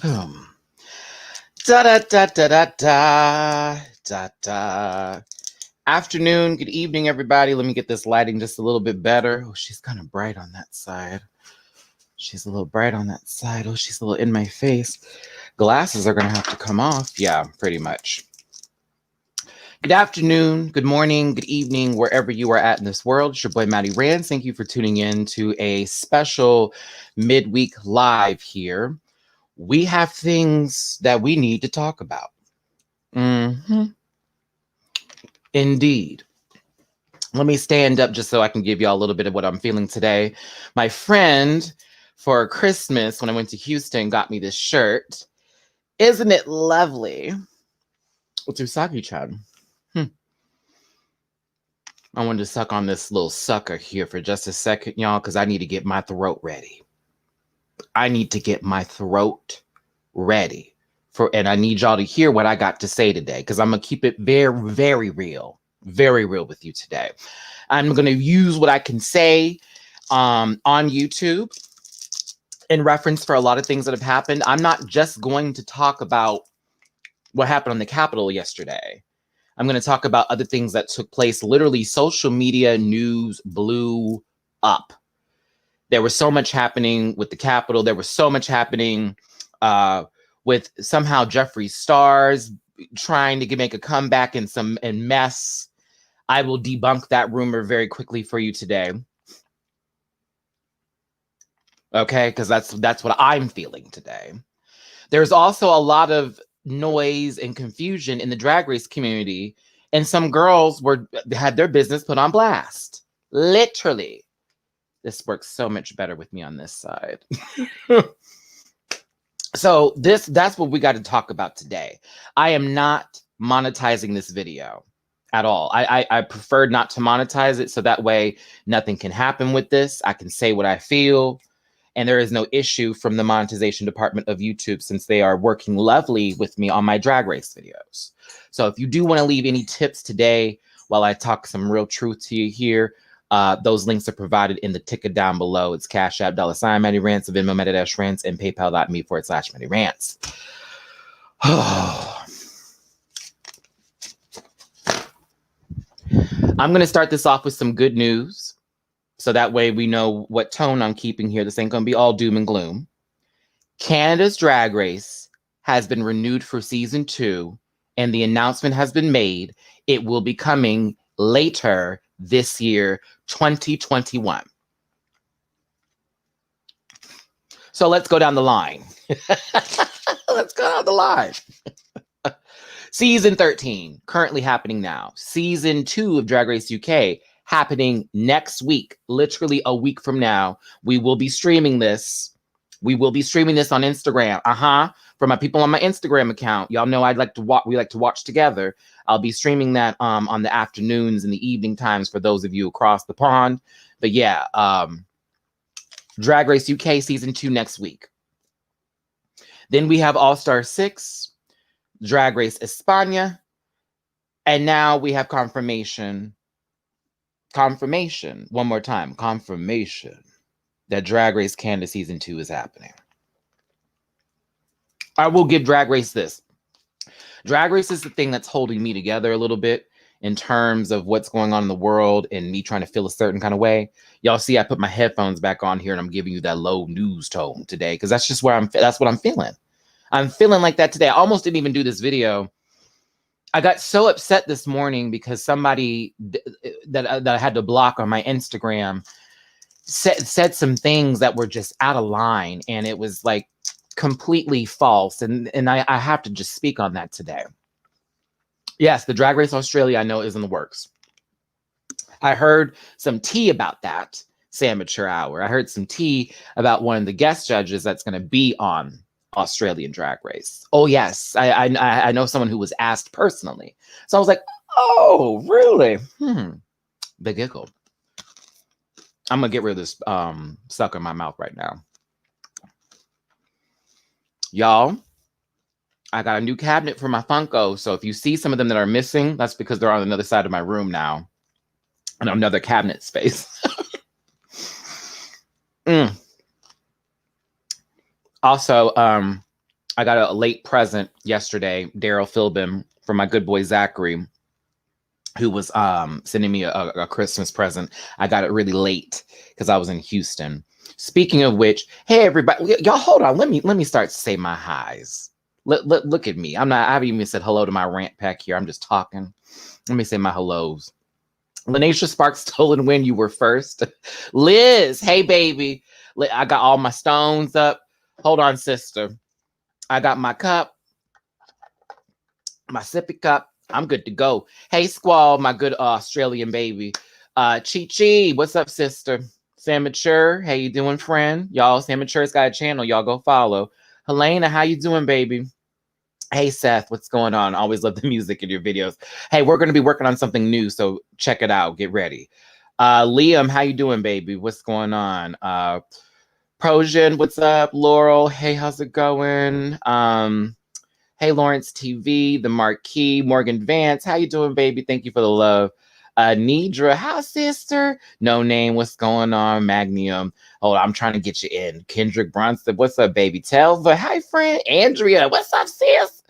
Boom. Da da da da da da da da. Afternoon, good evening, everybody. Let me get this lighting just a little bit better. Oh, she's kind of bright on that side. She's a little bright on that side. Oh, she's a little in my face. Glasses are going to have to come off. Yeah, pretty much. Good afternoon, good morning, good evening, wherever you are at in this world. It's your boy, Matty Rants. Thank you for tuning in to a special midweek live here. We have things that we need to talk about. Indeed. Let me stand up just so I can give y'all a little bit of what I'm feeling today. My friend, for Christmas, when I went to Houston, got me this shirt. Isn't it lovely? It's Usagi-chan. I wanted to suck on this little sucker here for just a second, y'all, because I need to get my throat ready. And I need y'all to hear what I got to say today, because I'm going to keep it very, very real with you today. I'm going to use what I can say on YouTube in reference for a lot of things that have happened. I'm not just going to talk about what happened on the Capitol yesterday. I'm going to talk about other things that took place. Literally, social media news blew up. There was so much happening with the Capitol. There was so much happening with somehow Jeffree Star's trying to make a comeback and mess. I will debunk that rumor very quickly for you today. Okay, because that's what I'm feeling today. There's also a lot of noise and confusion in the Drag Race community, and some girls had their business put on blast. Literally. This works so much better with me on this side. So that's what we got to talk about today. I am not monetizing this video at all. I prefer not to monetize it, so that way nothing can happen with this. I can say what I feel, and there is no issue from the monetization department of YouTube, since they are working lovely with me on my Drag Race videos. So if you do want to leave any tips today while I talk some real truth to you here, those links are provided in the ticket down below. It's Cash App, $MattyRants, Venmo, MattyRants, and PayPal.me/MattyRants. I'm going to start this off with some good news, so that way we know what tone I'm keeping here. This ain't going to be all doom and gloom. Canada's Drag Race has been renewed for season 2, and the announcement has been made. It will be coming later this year, 2021. So let's go down the line. Season 13, currently happening now. Season 2 of Drag Race UK, happening next week, literally a week from now. We will be streaming this. We will be streaming this on Instagram. For my people on my Instagram account. Y'all know we like to watch together. I'll be streaming that on the afternoons and the evening times for those of you across the pond. But yeah, Drag Race UK season 2 next week. Then we have All Star 6, Drag Race España, and now we have confirmation. One more time. Confirmation that Drag Race Canada season 2 is happening. I will give Drag Race this. Drag Race is the thing that's holding me together a little bit in terms of what's going on in the world and me trying to feel a certain kind of way. Y'all see, I put my headphones back on here and I'm giving you that low news tone today because that's just that's what I'm feeling. I'm feeling like that today. I almost didn't even do this video. I got so upset this morning because somebody that I had to block on my Instagram said some things that were just out of line, and it was like completely false, and I have to just speak on that today. Yes, the Drag Race Australia I know is in the works. I heard some tea about that Samature Hour. I heard some tea about one of the guest judges that's going to be on Australian Drag Race. Oh yes, I know someone who was asked personally. So I was like, oh really? The giggle. I'm gonna get rid of this stuck in my mouth right now. Y'all, I got a new cabinet for my Funko. So if you see some of them that are missing, that's because they're on another side of my room now. In another cabinet space. Also, I got a late present yesterday, Daryl Philbin, from my good boy Zachary, who was sending me a Christmas present. I got it really late because I was in Houston. Speaking of which, hey everybody, y'all hold on. Let me start to say my highs. Look at me. I haven't even said hello to my rant pack here. I'm just talking. Let me say my hellos. Lanisha Sparks, Stolen When you were first. Liz, hey baby. I got all my stones up. Hold on, sister. I got my cup, my sippy cup. I'm good to go. Hey, Squall, my good Australian baby. Chi Chi, what's up, sister? Sam Mature, how you doing, friend? Y'all, Sam Mature's got a channel. Y'all go follow. Helena, how you doing, baby? Hey, Seth, what's going on? Always love the music in your videos. Hey, we're going to be working on something new, so check it out. Get ready. Liam, how you doing, baby? What's going on? Prosian, what's up? Laurel, hey, how's it going? Hey, Lawrence TV, The Marquee, Morgan Vance, how you doing, baby? Thank you for the love. Nidra, how, sister? No name, what's going on? Magnium, hold on, I'm trying to get you in. Kendrick Bronson, what's up, baby? Telva, hi, friend. Andrea, what's up, sis?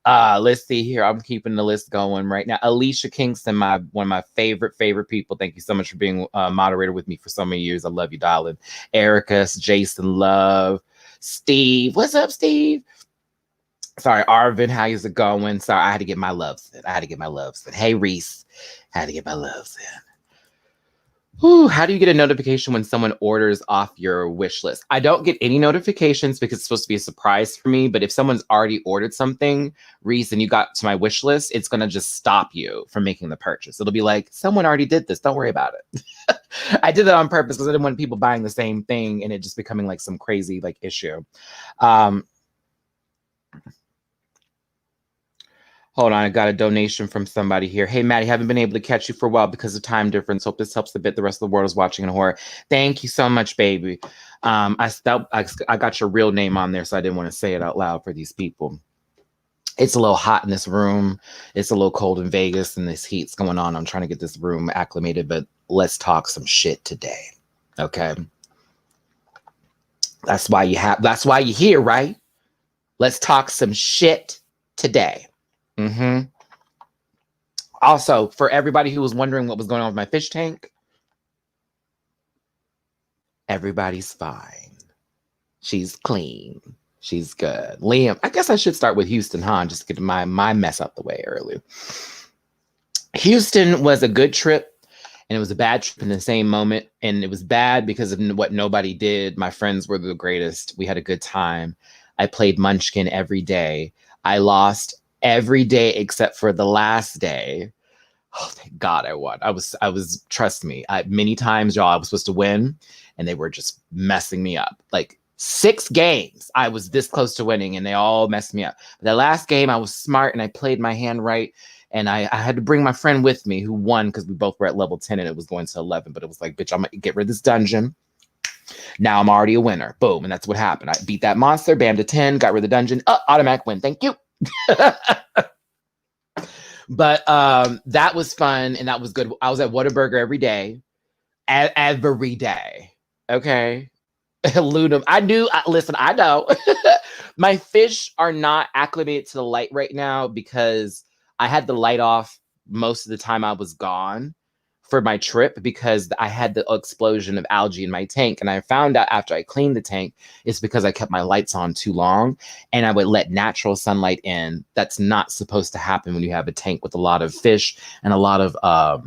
Let's see here. I'm keeping the list going right now. Alicia Kingston, one of my favorite people. Thank you so much for being moderator with me for so many years. I love you, darling. Erica, Jason Love, Steve. What's up, Steve? Sorry, Arvin, how's it going? Sorry, I had to get my loves in. Hey, Reese, had to get my loves in. Whew, how do you get a notification when someone orders off your wish list? I don't get any notifications because it's supposed to be a surprise for me. But if someone's already ordered something, Reese, and you got to my wish list, it's going to just stop you from making the purchase. It'll be like, someone already did this. Don't worry about it. I did that on purpose because I didn't want people buying the same thing and it just becoming like some crazy like issue. Hold on, I got a donation from somebody here. Hey, Matty, haven't been able to catch you for a while because of time difference. Hope this helps a bit. The rest of the world is watching in horror. Thank you so much, baby. I got your real name on there, so I didn't want to say it out loud for these people. It's a little hot in this room. It's a little cold in Vegas, and this heat's going on. I'm trying to get this room acclimated, but let's talk some shit today. Okay? That's why you're here, right? Let's talk some shit today. Also, for everybody who was wondering what was going on with my fish tank, everybody's fine. She's clean. She's good. Liam, I guess I should start with Houston, huh? Just to get my mess out the way early. Houston was a good trip, and it was a bad trip in the same moment. And it was bad because of what nobody did. My friends were the greatest. We had a good time. I played Munchkin every day. I lost every day except for the last day. Oh, thank God I won. I was, trust me, many times, y'all, I was supposed to win and they were just messing me up. Like 6 games, I was this close to winning and they all messed me up. But the last game, I was smart and I played my hand right. And I had to bring my friend with me who won because we both were at level 10 and it was going to 11. But it was like, bitch, I'm going to get rid of this dungeon. Now I'm already a winner. Boom. And that's what happened. I beat that monster, bam to 10, got rid of the dungeon. Automatic win. Thank you. But that was fun and that was good. I was at Whataburger every day. Every day. Okay. Ludum. Listen, I know. My fish are not acclimated to the light right now because I had the light off most of the time I was gone for my trip because I had the explosion of algae in my tank. And I found out after I cleaned the tank, it's because I kept my lights on too long and I would let natural sunlight in. That's not supposed to happen when you have a tank with a lot of fish and a lot of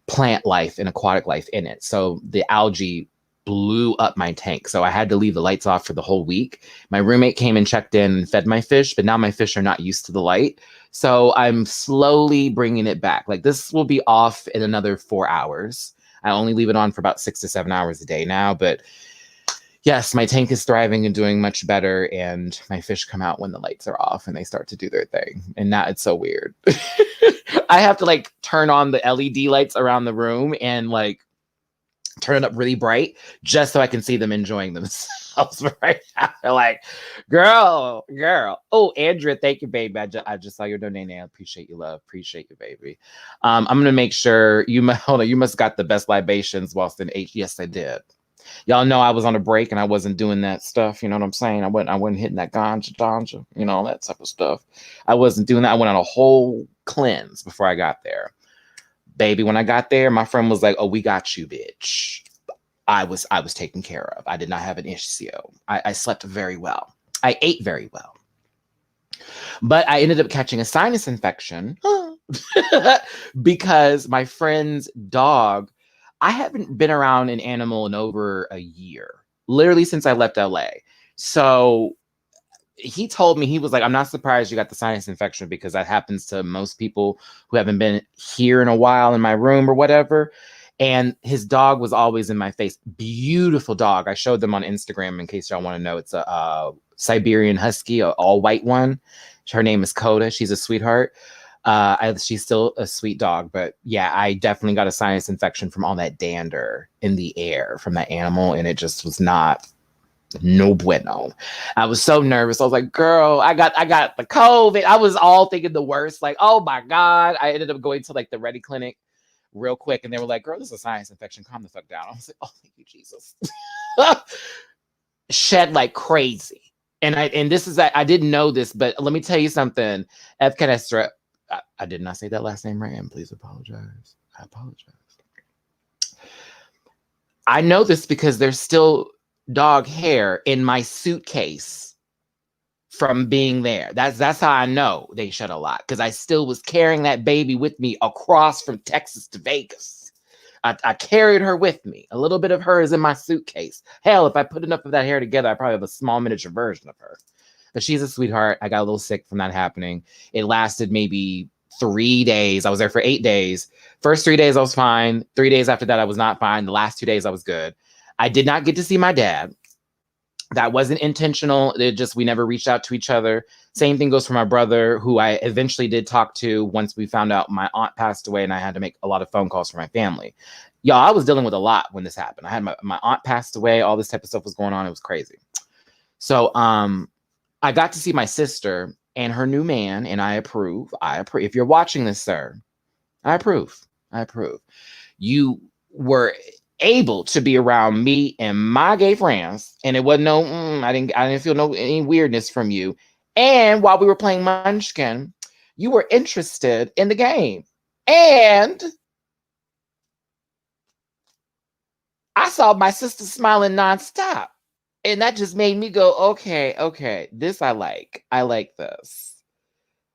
plant life and aquatic life in it. So the algae blew up my tank. So I had to leave the lights off for the whole week. My roommate came and checked in and fed my fish, but now my fish are not used to the light. So I'm slowly bringing it back. Like this will be off in another 4 hours. I only leave it on for about 6 to 7 hours a day now, but yes, my tank is thriving and doing much better. And my fish come out when the lights are off and they start to do their thing. And now it's so weird. I have to like turn on the LED lights around the room and like turn it up really bright just so I can see them enjoying themselves right now. They're like, girl. Oh, Andrea, thank you, baby. I just saw your donation. I appreciate you, love. Appreciate you, baby. I'm gonna make sure you must got the best libations whilst in H. Yes, I did. Y'all know I was on a break and I wasn't doing that stuff. You know what I'm saying? I wasn't hitting that ganja, all that type of stuff. I wasn't doing that. I went on a whole cleanse before I got there. Baby, when I got there, my friend was like, "Oh, we got you, bitch." I was taken care of. I did not have an issue. I slept very well. I ate very well. But I ended up catching a sinus infection because my friend's dog, I haven't been around an animal in over a year, literally since I left LA. So he told me, he was like, "I'm not surprised you got the sinus infection because that happens to most people who haven't been here in a while in my room or whatever." And his dog was always in my face. Beautiful dog. I showed them on Instagram in case y'all want to know. It's a Siberian Husky, an all white one. Her name is Coda. She's a sweetheart. She's still a sweet dog, but yeah, I definitely got a sinus infection from all that dander in the air from that animal, and it just was no bueno. I was so nervous. I was like, "Girl, I got the COVID." I was all thinking the worst. Like, oh my God. I ended up going to like the Ready Clinic real quick, and they were like, "Girl, this is a sinus infection. Calm the fuck down." I was like, "Oh, thank you, Jesus." Shed like crazy. And this is that I didn't know this, but let me tell you something. F. Canestra, I did not say that last name right, and please apologize. I apologize. I know this because there's still dog hair in my suitcase from being there. That's how I know they shed a lot, because I still was carrying that baby with me across from Texas to Vegas. I carried her with me. A little bit of her is in my suitcase. Hell, if I put enough of that hair together, I probably have a small miniature version of her. But she's a sweetheart. I got a little sick from that happening. It lasted maybe 3 days. I was there for 8 days. First 3 days, I was fine. 3 days after that, I was not fine. The last 2 days, I was good. I did not get to see my dad. That wasn't intentional. We never reached out to each other. Same thing goes for my brother, who I eventually did talk to once we found out my aunt passed away and I had to make a lot of phone calls for my family. Y'all, I was dealing with a lot when this happened. I had my aunt passed away. All this type of stuff was going on. It was crazy. So I got to see my sister and her new man, and I approve. If you're watching this, sir, I approve. You were able to be around me and my gay friends, and it wasn't I didn't feel any weirdness from you. And while we were playing Munchkin, you were interested in the game, and I saw my sister smiling nonstop, and that just made me go, okay, this I like this.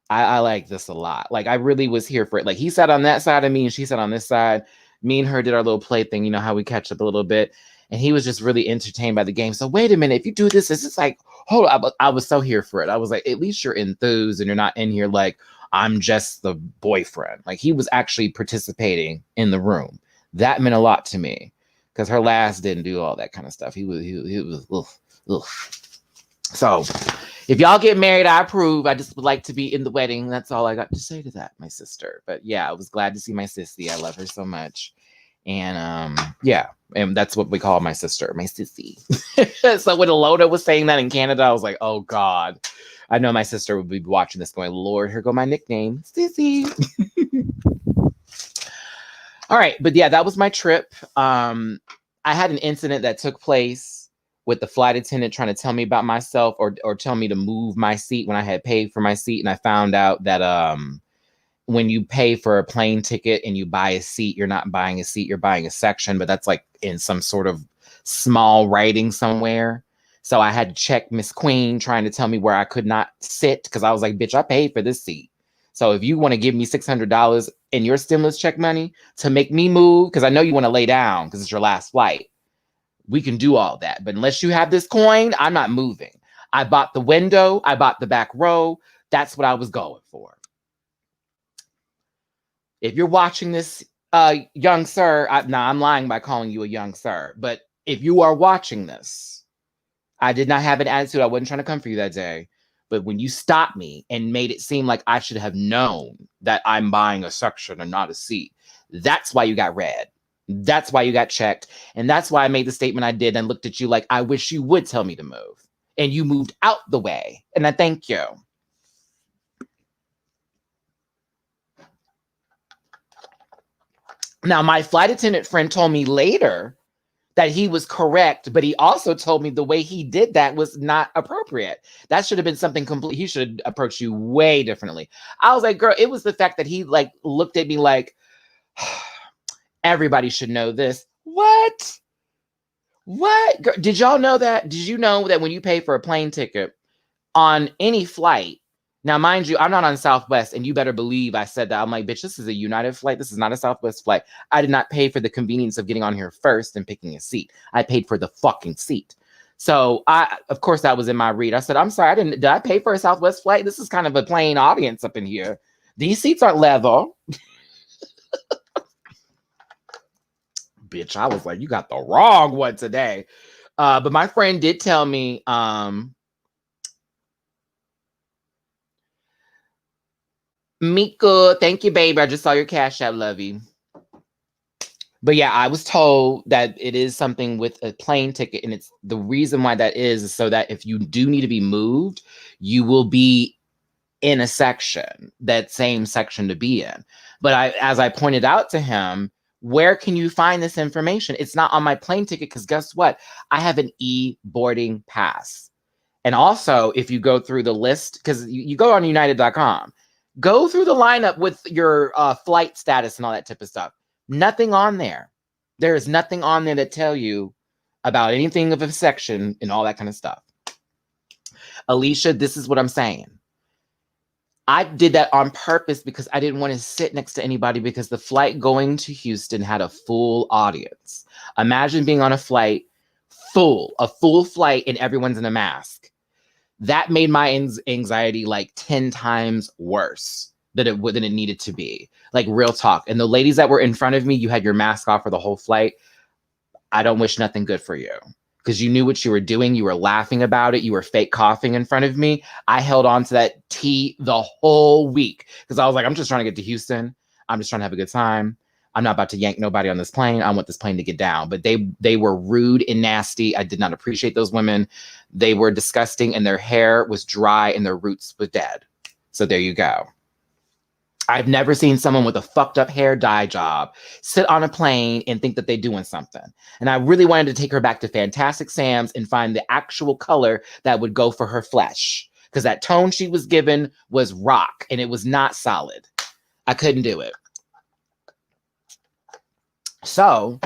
I like this a lot. Like, I really was here for it. Like, he sat on that side of me and she sat on this side. Me and her did our little play thing, you know, how we catch up a little bit. And he was just really entertained by the game. So wait a minute, if you do this, it's just like, hold on. I was so here for it. I was like, at least you're enthused and you're not in here like, I'm just the boyfriend. Like, he was actually participating in the room. That meant a lot to me, because her last didn't do all that kind of stuff. He was ugh. So if y'all get married, I approve. I just would like to be in the wedding. That's all I got to say to that, my sister. But yeah, I was glad to see my sissy. I love her so much. And yeah, and that's what we call my sister, my sissy. So when Alona was saying that in Canada, I was like, oh God. I know my sister would be watching this going, Lord, here go my nickname, sissy. All right, but yeah, that was my trip. I had an incident that took place with the flight attendant trying to tell me about myself or tell me to move my seat when I had paid for my seat. And I found out that when you pay for a plane ticket and you buy a seat, you're not buying a seat, you're buying a section, but that's like in some sort of small writing somewhere. So I had to check Miss Queen trying to tell me where I could not sit, because I was like, bitch, I paid for this seat. So if you want to give me $600 in your stimulus check money to make me move, because I know you want to lay down because it's your last flight, we can do all that. But unless you have this coin, I'm not moving. I bought the window. I bought the back row. That's what I was going for. If you're watching this, young sir, I'm lying by calling you a young sir. But if you are watching this, I did not have an attitude. I wasn't trying to come for you that day. But when you stopped me and made it seem like I should have known that I'm buying a section and not a seat, that's why you got red. That's why you got checked. And that's why I made the statement I did and looked at you like, I wish you would tell me to move. And you moved out the way. And I thank you. Now, my flight attendant friend told me later that he was correct, but he also told me the way he did that was not appropriate. That should have been something complete. He should approach you way differently. I was like, girl, it was the fact that he like looked at me like, everybody should know this. What? What? Girl, did y'all know that? Did you know that when you pay for a plane ticket on any flight, now, mind you, I'm not on Southwest, and you better believe I said that. I'm like, bitch, this is a United flight. This is not a Southwest flight. I did not pay for the convenience of getting on here first and picking a seat. I paid for the fucking seat. So, of course, that was in my read. I said, I'm sorry, did I pay for a Southwest flight? This is kind of a plain audience up in here. These seats aren't level. Bitch, I was like, you got the wrong one today. But my friend did tell me, Mika, thank you, baby. I just saw your Cash App, love you. But yeah, I was told that it is something with a plane ticket, and it's the reason why that is so that if you do need to be moved, you will be in a section, that same section to be in. But as I pointed out to him, where can you find this information? It's not on my plane ticket because guess what? I have an e-boarding pass. And also, if you go through the list, because you go on United.com, go through the lineup with your flight status and all that type of stuff. Nothing on there. There is nothing on there that tell you about anything of a section and all that kind of stuff. Alicia, this is what I'm saying. I did that on purpose because I didn't want to sit next to anybody because the flight going to Houston had a full audience. Imagine being on a flight a full flight, and everyone's in a mask. That made my anxiety like 10 times worse than it needed to be. Like, real talk. And the ladies that were in front of me, you had your mask off for the whole flight. I don't wish nothing good for you because you knew what you were doing. You were laughing about it. You were fake coughing in front of me. I held on to that tea the whole week because I was like, I'm just trying to get to Houston. I'm just trying to have a good time. I'm not about to yank nobody on this plane. I want this plane to get down. But they were rude and nasty. I did not appreciate those women. They were disgusting, and their hair was dry and their roots were dead. So there you go. I've never seen someone with a fucked up hair dye job sit on a plane and think that they're doing something. And I really wanted to take her back to Fantastic Sam's and find the actual color that would go for her flesh. Because that tone she was given was rock, and it was not solid. I couldn't do it. So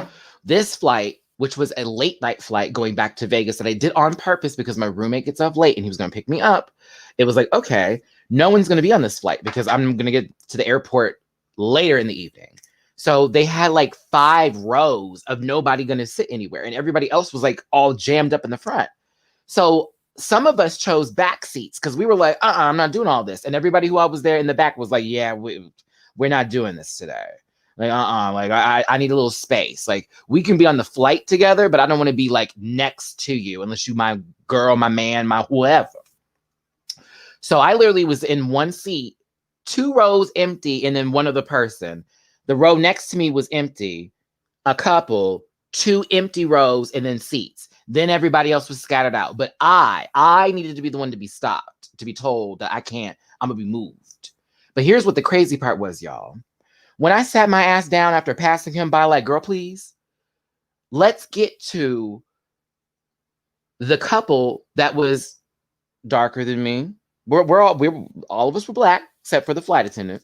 this flight, which was a late night flight going back to Vegas that I did on purpose because my roommate gets up late and he was going to pick me up. It was like, okay, no one's going to be on this flight because I'm going to get to the airport later in the evening. So they had like 5 rows of nobody going to sit anywhere. And everybody else was like all jammed up in the front. So some of us chose back seats because we were like, I'm not doing all this. And everybody who I was there in the back was like, yeah, we're not doing this today. Like, like I need a little space. Like, we can be on the flight together, but I don't want to be like next to you unless you my girl, my man, my whoever. So I literally was in one seat, 2 rows empty, and then one other person. The row next to me was empty, a couple, 2 empty rows, and then seats. Then everybody else was scattered out. But I needed to be the one to be stopped, to be told that I can't, I'm gonna be moved. But here's what the crazy part was, y'all. When I sat my ass down after passing him by, like, girl, please, let's get to the couple that was darker than me. All of us were black, except for the flight attendant.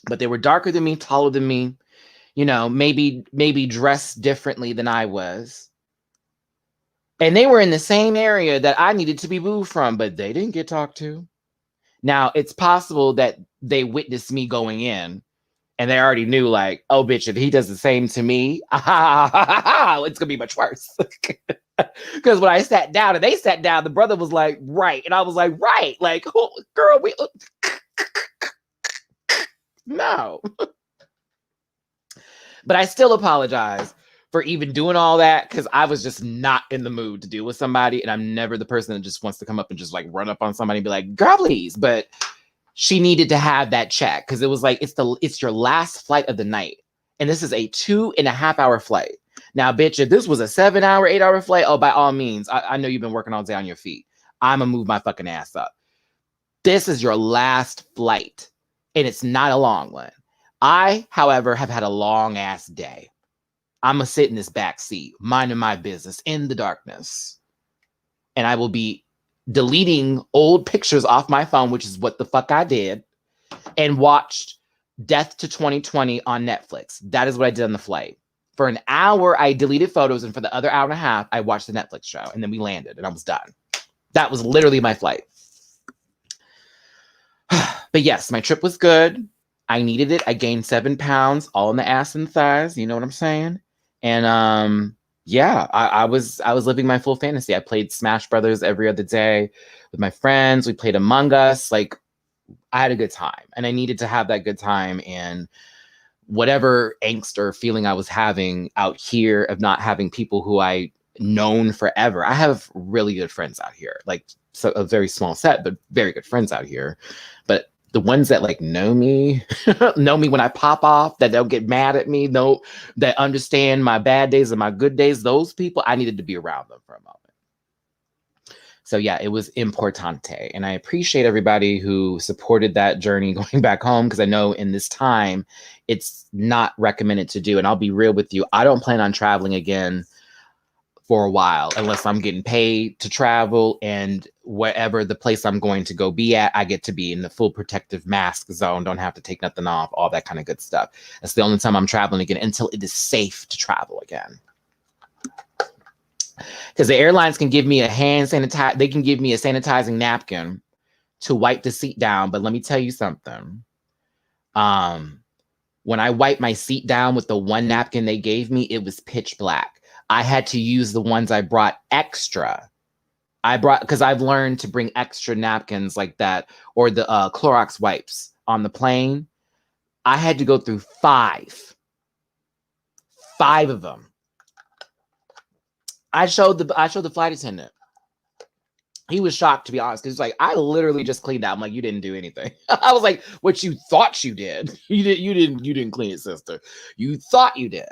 But they were darker than me, taller than me, you know, maybe dressed differently than I was. And they were in the same area that I needed to be moved from, but they didn't get talked to. Now, it's possible that they witnessed me going in. And they already knew, like, oh, bitch, if he does the same to me, it's going to be much worse. Because when I sat down and they sat down, the brother was like, right. And I was like, right. Like, oh, girl, no. But I still apologize for even doing all that because I was just not in the mood to deal with somebody. And I'm never the person that just wants to come up and just, like, run up on somebody and be like, girl, please. But she needed to have that check because it was like, it's your last flight of the night. And this is a 2.5-hour flight. Now, bitch, if this was a 7-hour, 8-hour flight, oh, by all means, I know you've been working all day on your feet. I'm going to move my fucking ass up. This is your last flight, and it's not a long one. I, however, have had a long ass day. I'm going to sit in this back seat, minding my business in the darkness. And I will be deleting old pictures off my phone, which is what the fuck I did, and watched Death to 2020 on Netflix. That is what I did on the flight. For an hour, I deleted photos, and for the other hour and a half, I watched the Netflix show, and then we landed, and I was done. That was literally my flight. But yes, my trip was good. I needed it. I gained 7 pounds, all in the ass and thighs. You know what I'm saying? And yeah, I was living my full fantasy. I played Smash Brothers every other day with my friends. We played Among Us. Like, I had a good time, and I needed to have that good time. And whatever angst or feeling I was having out here of not having people who I known forever. I have really good friends out here, like, so a very small set, but very good friends out here. But the ones that like know me, know me when I pop off, that don't get mad at me, know that understand my bad days and my good days, those people, I needed to be around them for a moment. So yeah, it was importante. And I appreciate everybody who supported that journey going back home, because I know in this time, it's not recommended to do. And I'll be real with you, I don't plan on traveling again for a while, unless I'm getting paid to travel, and wherever the place I'm going to go be at, I get to be in the full protective mask zone, don't have to take nothing off, all that kind of good stuff. That's the only time I'm traveling again, until it is safe to travel again. Because the airlines can give me a hand sanitizer, they can give me a sanitizing napkin to wipe the seat down. But let me tell you something. When I wiped my seat down with the one napkin they gave me, it was pitch black. I had to use the ones I brought extra. Because I've learned to bring extra napkins like that, or the Clorox wipes on the plane. I had to go through 5 of them. I showed the flight attendant. He was shocked, to be honest, because he's like, I literally just cleaned out. I'm like, you didn't do anything. I was like, what you thought you did. You didn't clean it, sister. You thought you did,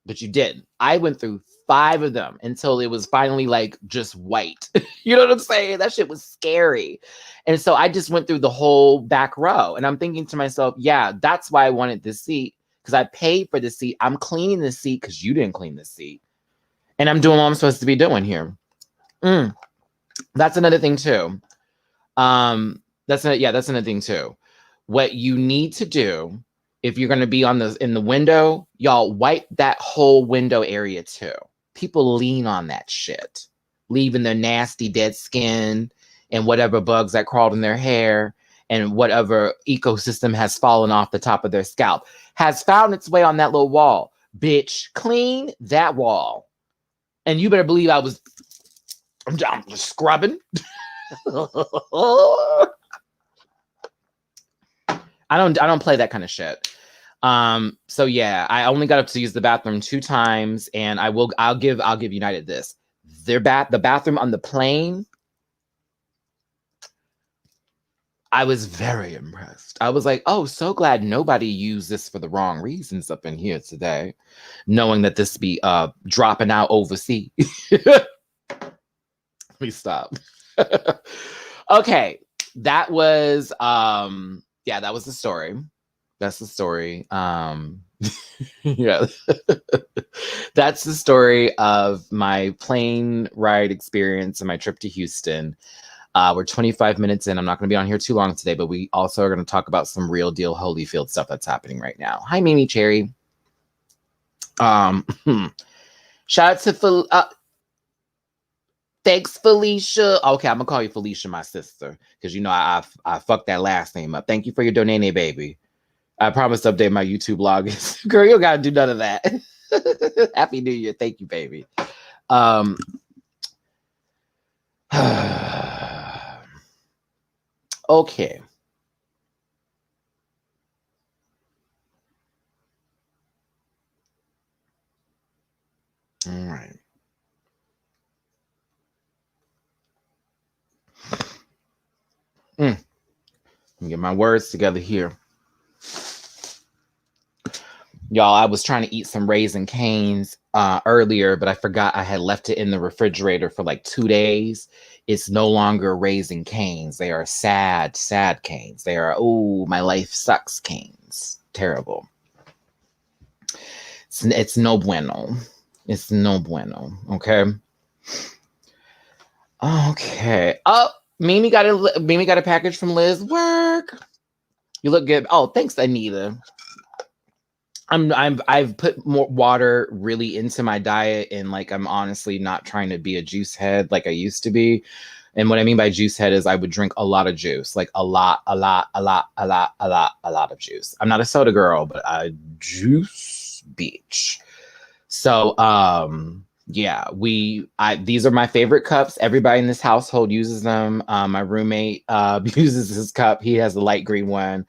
but you didn't. I went through 5 of them until it was finally like just white. You know what I'm saying? That shit was scary. And so I just went through the whole back row, and I'm thinking to myself, yeah, that's why I wanted this seat, because I paid for the seat. I'm cleaning the seat because you didn't clean the seat. And I'm doing what I'm supposed to be doing here. That's another thing too. That's another thing too. What you need to do, if you're going to be in the window, y'all wipe that whole window area too. People lean on that shit, leaving their nasty dead skin and whatever bugs that crawled in their hair and whatever ecosystem has fallen off the top of their scalp has found its way on that little wall. Bitch, clean that wall. And you better believe I'm just scrubbing. I don't play that kind of shit. So yeah, I only got up to use the bathroom 2 times, and I'll give United this. The bathroom on the plane, I was very impressed. I was like, oh, so glad nobody used this for the wrong reasons up in here today, knowing that this be dropping out overseas. Let me stop. Okay, that was that was the story. That's the story. Yeah. That's the story of my plane ride experience and my trip to Houston. We're 25 minutes in. I'm not going to be on here too long today, but we also are going to talk about some real deal Holyfield stuff that's happening right now. Hi, Mimi Cherry. Shout out to thanks, Felicia. Okay, I'm gonna call you Felicia, my sister, because you know I fucked that last name up. Thank you for your donate, baby. I promise to update my YouTube log. Girl, you don't gotta do none of that. Happy New Year. Thank you, baby. Okay. All right. Let me get my words together here. Y'all, I was trying to eat some Raisin Canes earlier, but I forgot I had left it in the refrigerator for like 2 days. It's no longer Raisin Canes. They are sad, sad canes. They are, oh, my life sucks canes. Terrible. It's no bueno. It's no bueno. Okay. Okay. Oh, Mimi got a package from Liz. Work. You look good. Oh, thanks, Anita. I've put more water really into my diet, and like I'm honestly not trying to be a juice head like I used to be. And what I mean by juice head is I would drink a lot of juice, like a lot of juice. I'm not a soda girl, but I juice bitch. So yeah, these are my favorite cups. Everybody in this household uses them. My roommate uses his cup. He has the light green one.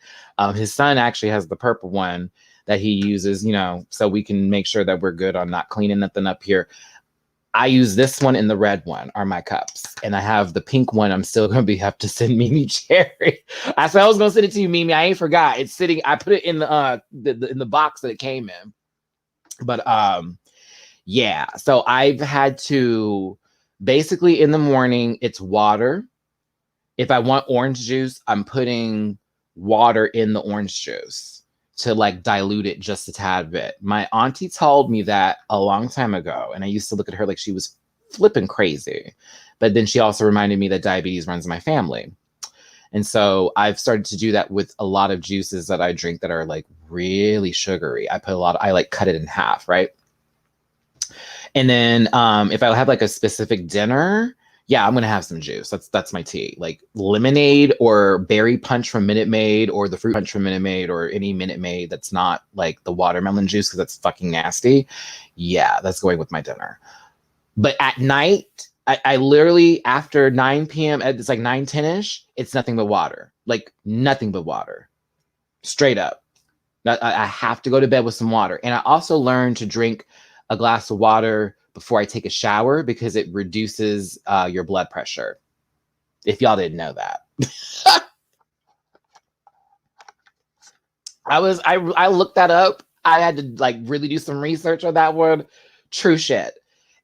His son actually has the purple one that he uses, so we can make sure that we're good on not cleaning nothing up here. I use this one and the red one are my cups. And I have the pink one. I'm still going to have to send Mimi Cherry. I said I was going to send it to you, Mimi. I ain't forgot. It's sitting. I put it in the box that it came in. But yeah. So I've had to basically in the morning, it's water. If I want orange juice, I'm putting water in the orange juice to like dilute it just a tad bit. My auntie told me that a long time ago, and I used to look at her like she was flipping crazy. But then she also reminded me that diabetes runs in my family. And so I've started to do that with a lot of juices that I drink that are like really sugary. I like cut it in half, right? And then if I have like a specific dinner, yeah, I'm gonna have some juice. That's my tea. Like lemonade or berry punch from Minute Maid or the fruit punch from Minute Maid or any Minute Maid that's not like the watermelon juice because that's fucking nasty. Yeah, that's going with my dinner. But at night, I literally after 9 p.m. It's like 9:10ish. It's nothing but water. Like nothing but water. Straight up. I have to go to bed with some water. And I also learned to drink a glass of water before I take a shower because it reduces your blood pressure. If y'all didn't know that. I looked that up. I had to like really do some research on that one. True shit.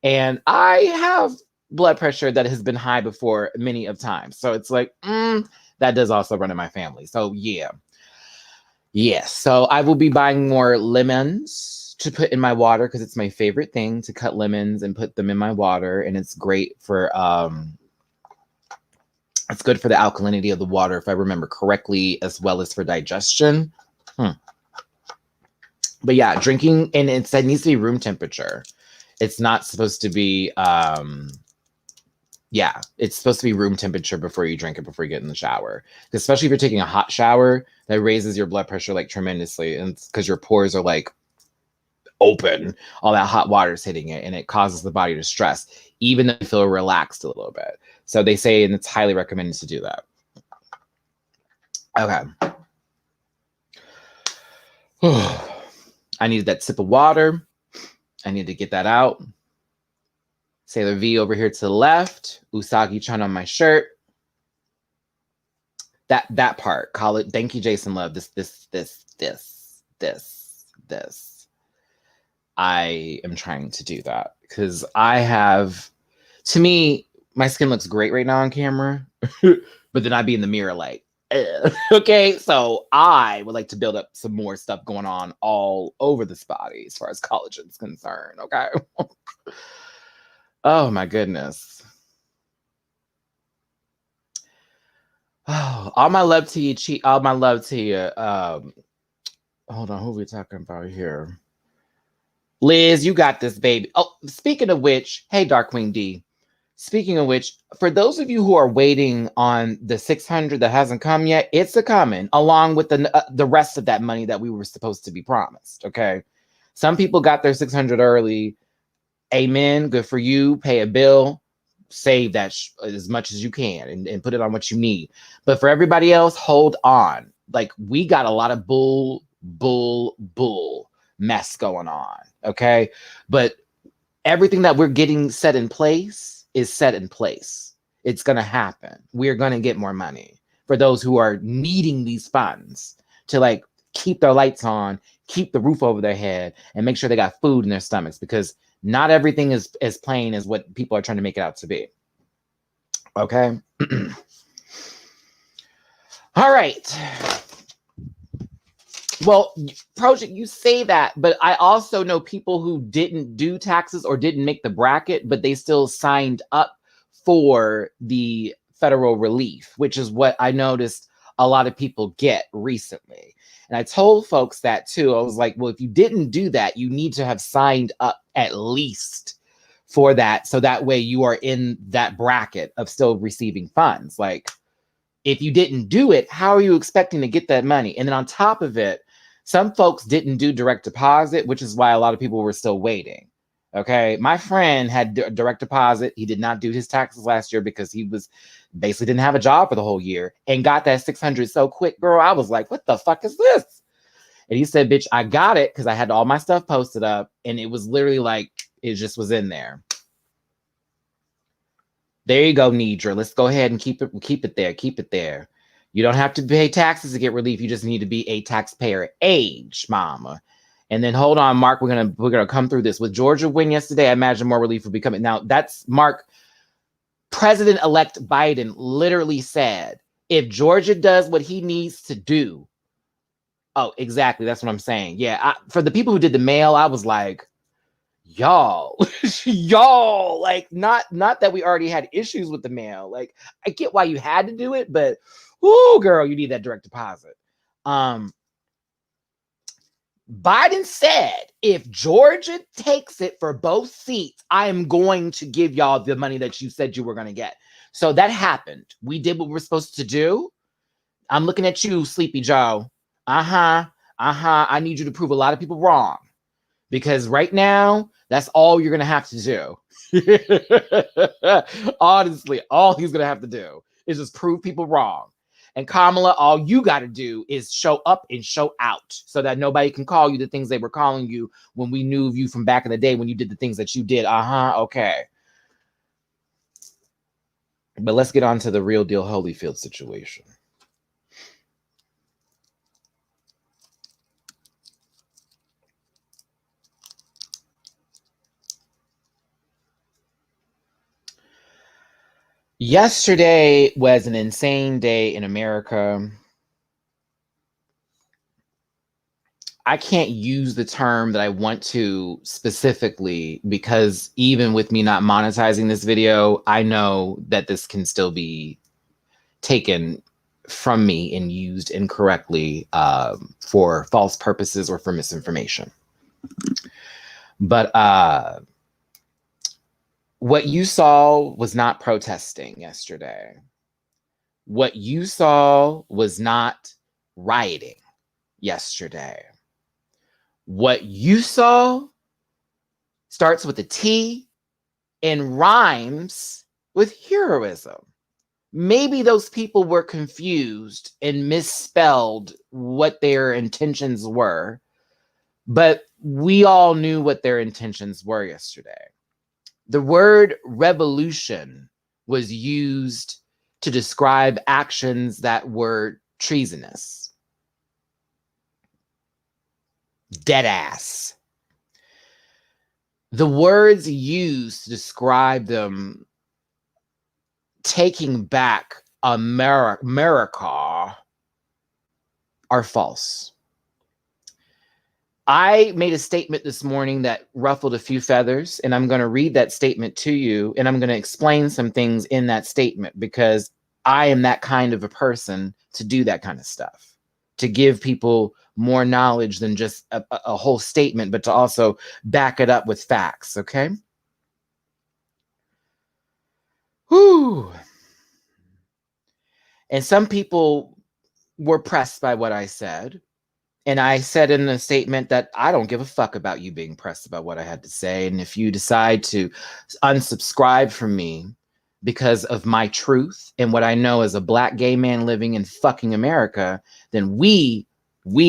And I have blood pressure that has been high before many of times. So it's like, that does also run in my family. So yeah. Yes. So I will be buying more lemons to put in my water because it's my favorite thing to cut lemons and put them in my water. And it's great for, it's good for the alkalinity of the water, if I remember correctly, as well as for digestion. But yeah, drinking, and it needs to be room temperature. It's not supposed to be, yeah, it's supposed to be room temperature before you drink it, before you get in the shower. Especially if you're taking a hot shower, that raises your blood pressure like tremendously. And it's because your pores are like open, all that hot water is hitting it, and it causes the body to stress, even though you feel relaxed a little bit. So they say, and it's highly recommended to do that. Okay. I needed that sip of water. I need to get that out. Sailor V over here to the left. Usagi-chan on my shirt. That part. Call it. Thank you, Jason Love. This. I am trying to do that because I have, to me, my skin looks great right now on camera, but then I'd be in the mirror like, okay, so I would like to build up some more stuff going on all over this body as far as collagen's concerned, okay? Oh my goodness. Oh, all my love to you, all my love to you. Hold on, who are we talking about here? Liz, you got this, baby. Oh, speaking of which, hey, Darkwing D. Speaking of which, for those of you who are waiting on the 600 that hasn't come yet, it's a coming, along with the rest of that money that we were supposed to be promised, okay? Some people got their 600 early. Amen. Good for you. Pay a bill. Save that as much as you can and put it on what you need. But for everybody else, hold on. Like, we got a lot of bull mess going on, okay? But everything that we're getting set in place is set in place. It's going to happen. We're going to get more money for those who are needing these funds to like keep their lights on, keep the roof over their head, and make sure they got food in their stomachs, because not everything is as plain as what people are trying to make it out to be. Okay. All right. Well, Project, you say that, but I also know people who didn't do taxes or didn't make the bracket, but they still signed up for the federal relief, which is what I noticed a lot of people get recently. And I told folks that too. I was like, well, if you didn't do that, you need to have signed up at least for that. So that way you are in that bracket of still receiving funds. Like, if you didn't do it, how are you expecting to get that money? And then on top of it, some folks didn't do direct deposit, which is why a lot of people were still waiting. Okay. My friend had direct deposit. He did not do his taxes last year because he was basically didn't have a job for the whole year and got that 600 so quick, girl. I was like, what the fuck is this? And he said, bitch, I got it because I had all my stuff posted up and it was literally like, it just was in there. There you go, Nidra. Let's go ahead and keep it there. Keep it there. You don't have to pay taxes to get relief. You just need to be a taxpayer age, mama. And then hold on, Mark. We're gonna come through this. With Georgia win yesterday, I imagine more relief will be coming. Now, that's Mark. President-elect Biden literally said, if Georgia does what he needs to do. Oh, exactly. That's what I'm saying. Yeah. For the people who did the mail, I was like, y'all, like not that we already had issues with the mail. Like, I get why you had to do it, but oh, girl, you need that direct deposit. Biden said, if Georgia takes it for both seats, I am going to give y'all the money that you said you were going to get. So that happened. We did what we're supposed to do. I'm looking at you, Sleepy Joe. I need you to prove a lot of people wrong. Because right now, that's all you're going to have to do. Honestly, all he's going to have to do is just prove people wrong. And Kamala, all you got to do is show up and show out so that nobody can call you the things they were calling you when we knew of you from back in the day when you did the things that you did. Okay. But let's get on to the real deal Holyfield situation. Yesterday was an insane day in America. I can't use the term that I want to specifically because even with me not monetizing this video, I know that this can still be taken from me and used incorrectly for false purposes or for misinformation. But what you saw was not protesting yesterday. What you saw was not rioting yesterday. What you saw starts with a T and rhymes with heroism. Maybe those people were confused and misspelled what their intentions were, but we all knew what their intentions were yesterday. The word revolution was used to describe actions that were treasonous. Deadass. The words used to describe them taking back America are false. I made a statement this morning that ruffled a few feathers, and I'm going to read that statement to you, and I'm going to explain some things in that statement because I am that kind of a person to do that kind of stuff, to give people more knowledge than just a whole statement, but to also back it up with facts, okay? Whew. And some people were pressed by what I said. And I said in a statement that I don't give a fuck about you being pressed about what I had to say. And if you decide to unsubscribe from me because of my truth and what I know as a Black gay man living in fucking America, then we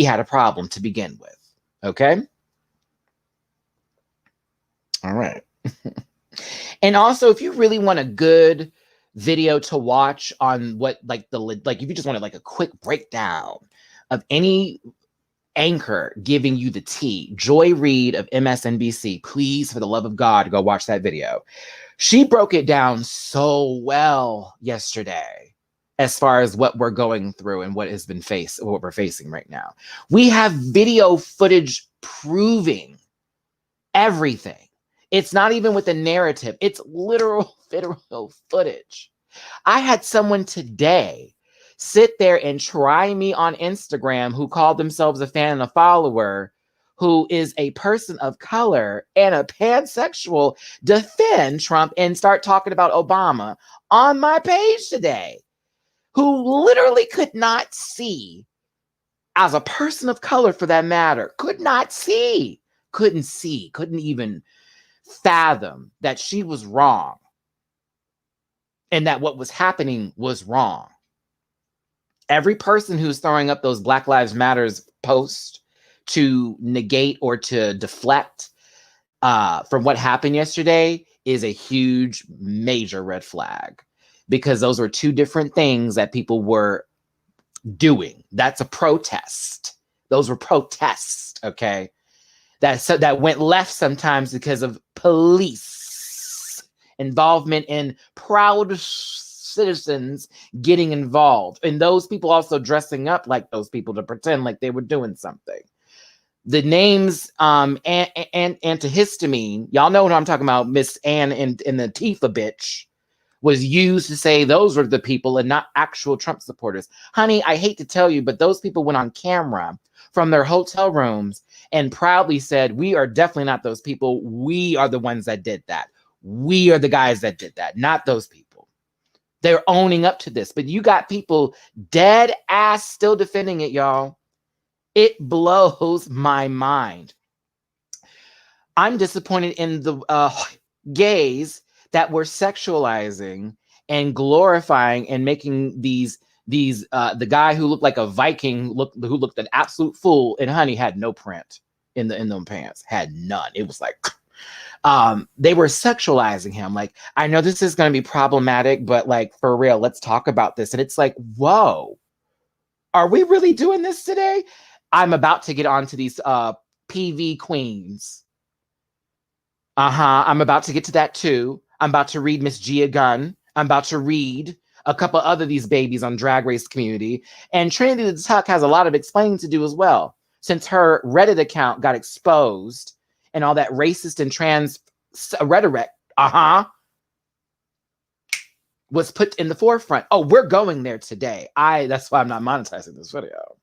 had a problem to begin with. Okay? All right. And also, if you really want a good video to watch on what, like if you just wanted like a quick breakdown of any anchor giving you the tea, Joy Reid of MSNBC, please, for the love of God, go watch that video. She broke it down so well yesterday. as far as what we're going through and what we're facing right now. We have video footage proving everything. It's not even with a narrative. It's literal video footage. I had someone today sit there and try me on Instagram who called themselves a fan and a follower, who is a person of color and a pansexual, defend Trump and start talking about Obama on my page today, who literally could not see, as a person of color for that matter, couldn't even fathom that she was wrong and that what was happening was wrong. Every person who's throwing up those Black Lives Matters posts to negate or to deflect from what happened yesterday is a huge, major red flag, because those were two different things that people were doing. That's a protest. Those were protests, okay? That went left sometimes because of police involvement in proud citizens getting involved, and those people also dressing up like those people to pretend like they were doing something. The names antihistamine, y'all know what I'm talking about, Miss Ann and the Tifa bitch, was used to say those were the people and not actual Trump supporters. Honey, I hate to tell you, but those people went on camera from their hotel rooms and proudly said, we are definitely not those people. We are the ones that did that. We are the guys that did that, not those people. They're owning up to this, but you got people dead ass still defending it, y'all. It blows my mind. I'm disappointed in the gays that were sexualizing and glorifying and making these the guy who looked like a Viking who looked an absolute fool, and honey had no print in them pants, had none. It was like they were sexualizing him. Like, I know this is going to be problematic, but like, for real, let's talk about this. And it's like, whoa, are we really doing this today? I'm about to get onto these PV queens. I'm about to get to that too. I'm about to read Miss Gia Gunn. I'm about to read a couple other these babies on Drag Race Community. And Trinity Tuck has a lot of explaining to do as well, since her Reddit account got exposed and all that racist and trans rhetoric was put in the forefront. Oh, we're going there today. That's why I'm not monetizing this video.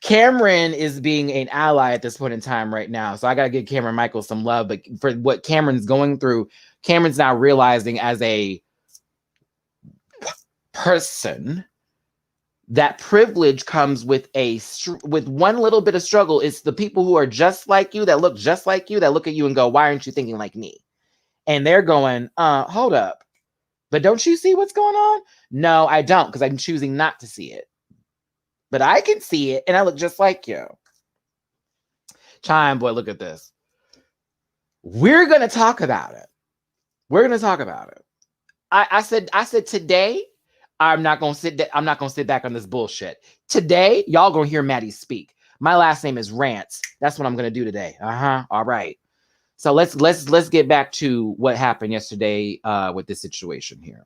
Cameron is being an ally at this point in time right now. So I got to give Cameron Michael some love. But for what Cameron's going through, Cameron's now realizing as a person that privilege comes with one little bit of struggle. It's the people who are just like you, that look just like you, that look at you and go, why aren't you thinking like me? And they're going, hold up. But don't you see what's going on? No, I don't, because I'm choosing not to see it. But I can see it, and I look just like you. Chime boy, look at this. We're gonna talk about it. We're gonna talk about it. I said today, I'm not gonna sit back on this bullshit. Today, y'all gonna hear Matty speak. My last name is Rants. That's what I'm gonna do today. All right. So let's get back to what happened yesterday with this situation here.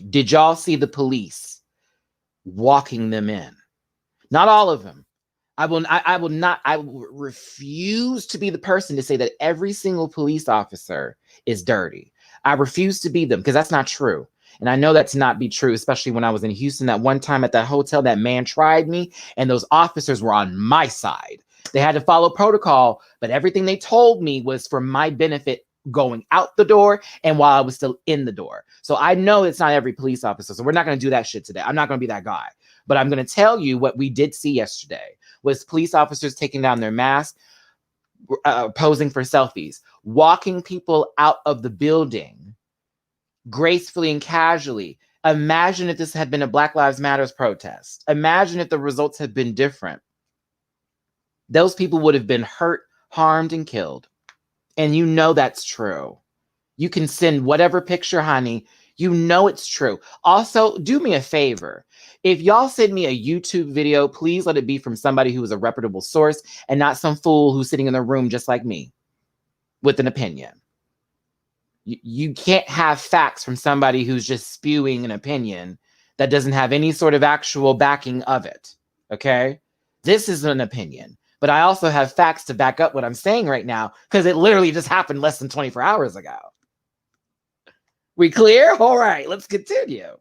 Did y'all see the police walking them in? Not all of them. I will refuse to be the person to say that every single police officer is dirty. I refuse to be them, because that's not true. And I know that to not be true, especially when I was in Houston that one time at that hotel, that man tried me and those officers were on my side. They had to follow protocol, but everything they told me was for my benefit going out the door and while I was still in the door. So I know it's not every police officer. So we're not going to do that shit today. I'm not going to be that guy. But I'm going to tell you what we did see yesterday was police officers taking down their masks, posing for selfies, walking people out of the building gracefully and casually. Imagine if this had been a Black Lives Matters protest. Imagine if the results had been different. Those people would have been hurt, harmed, and killed. And you know that's true. You can send whatever picture, honey. You know it's true. Also, do me a favor. If y'all send me a YouTube video, please let it be from somebody who is a reputable source and not some fool who's sitting in the room just like me with an opinion. You can't have facts from somebody who's just spewing an opinion that doesn't have any sort of actual backing of it. Okay? This is an opinion, but I also have facts to back up what I'm saying right now because it literally just happened less than 24 hours ago. We clear? All right, let's continue.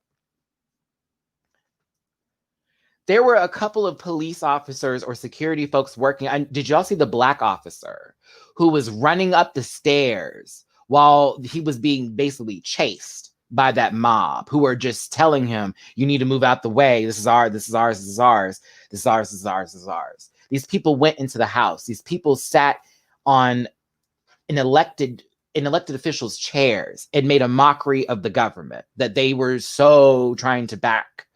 There were a couple of police officers or security folks working. Did y'all see the black officer who was running up the stairs while he was being basically chased by that mob who were just telling him, you need to move out the way. This is ours, this is ours, this is ours, this is ours, this is ours, this is ours. These people went into the house. These people sat on an elected officials' chairs and made a mockery of the government that they were so trying to back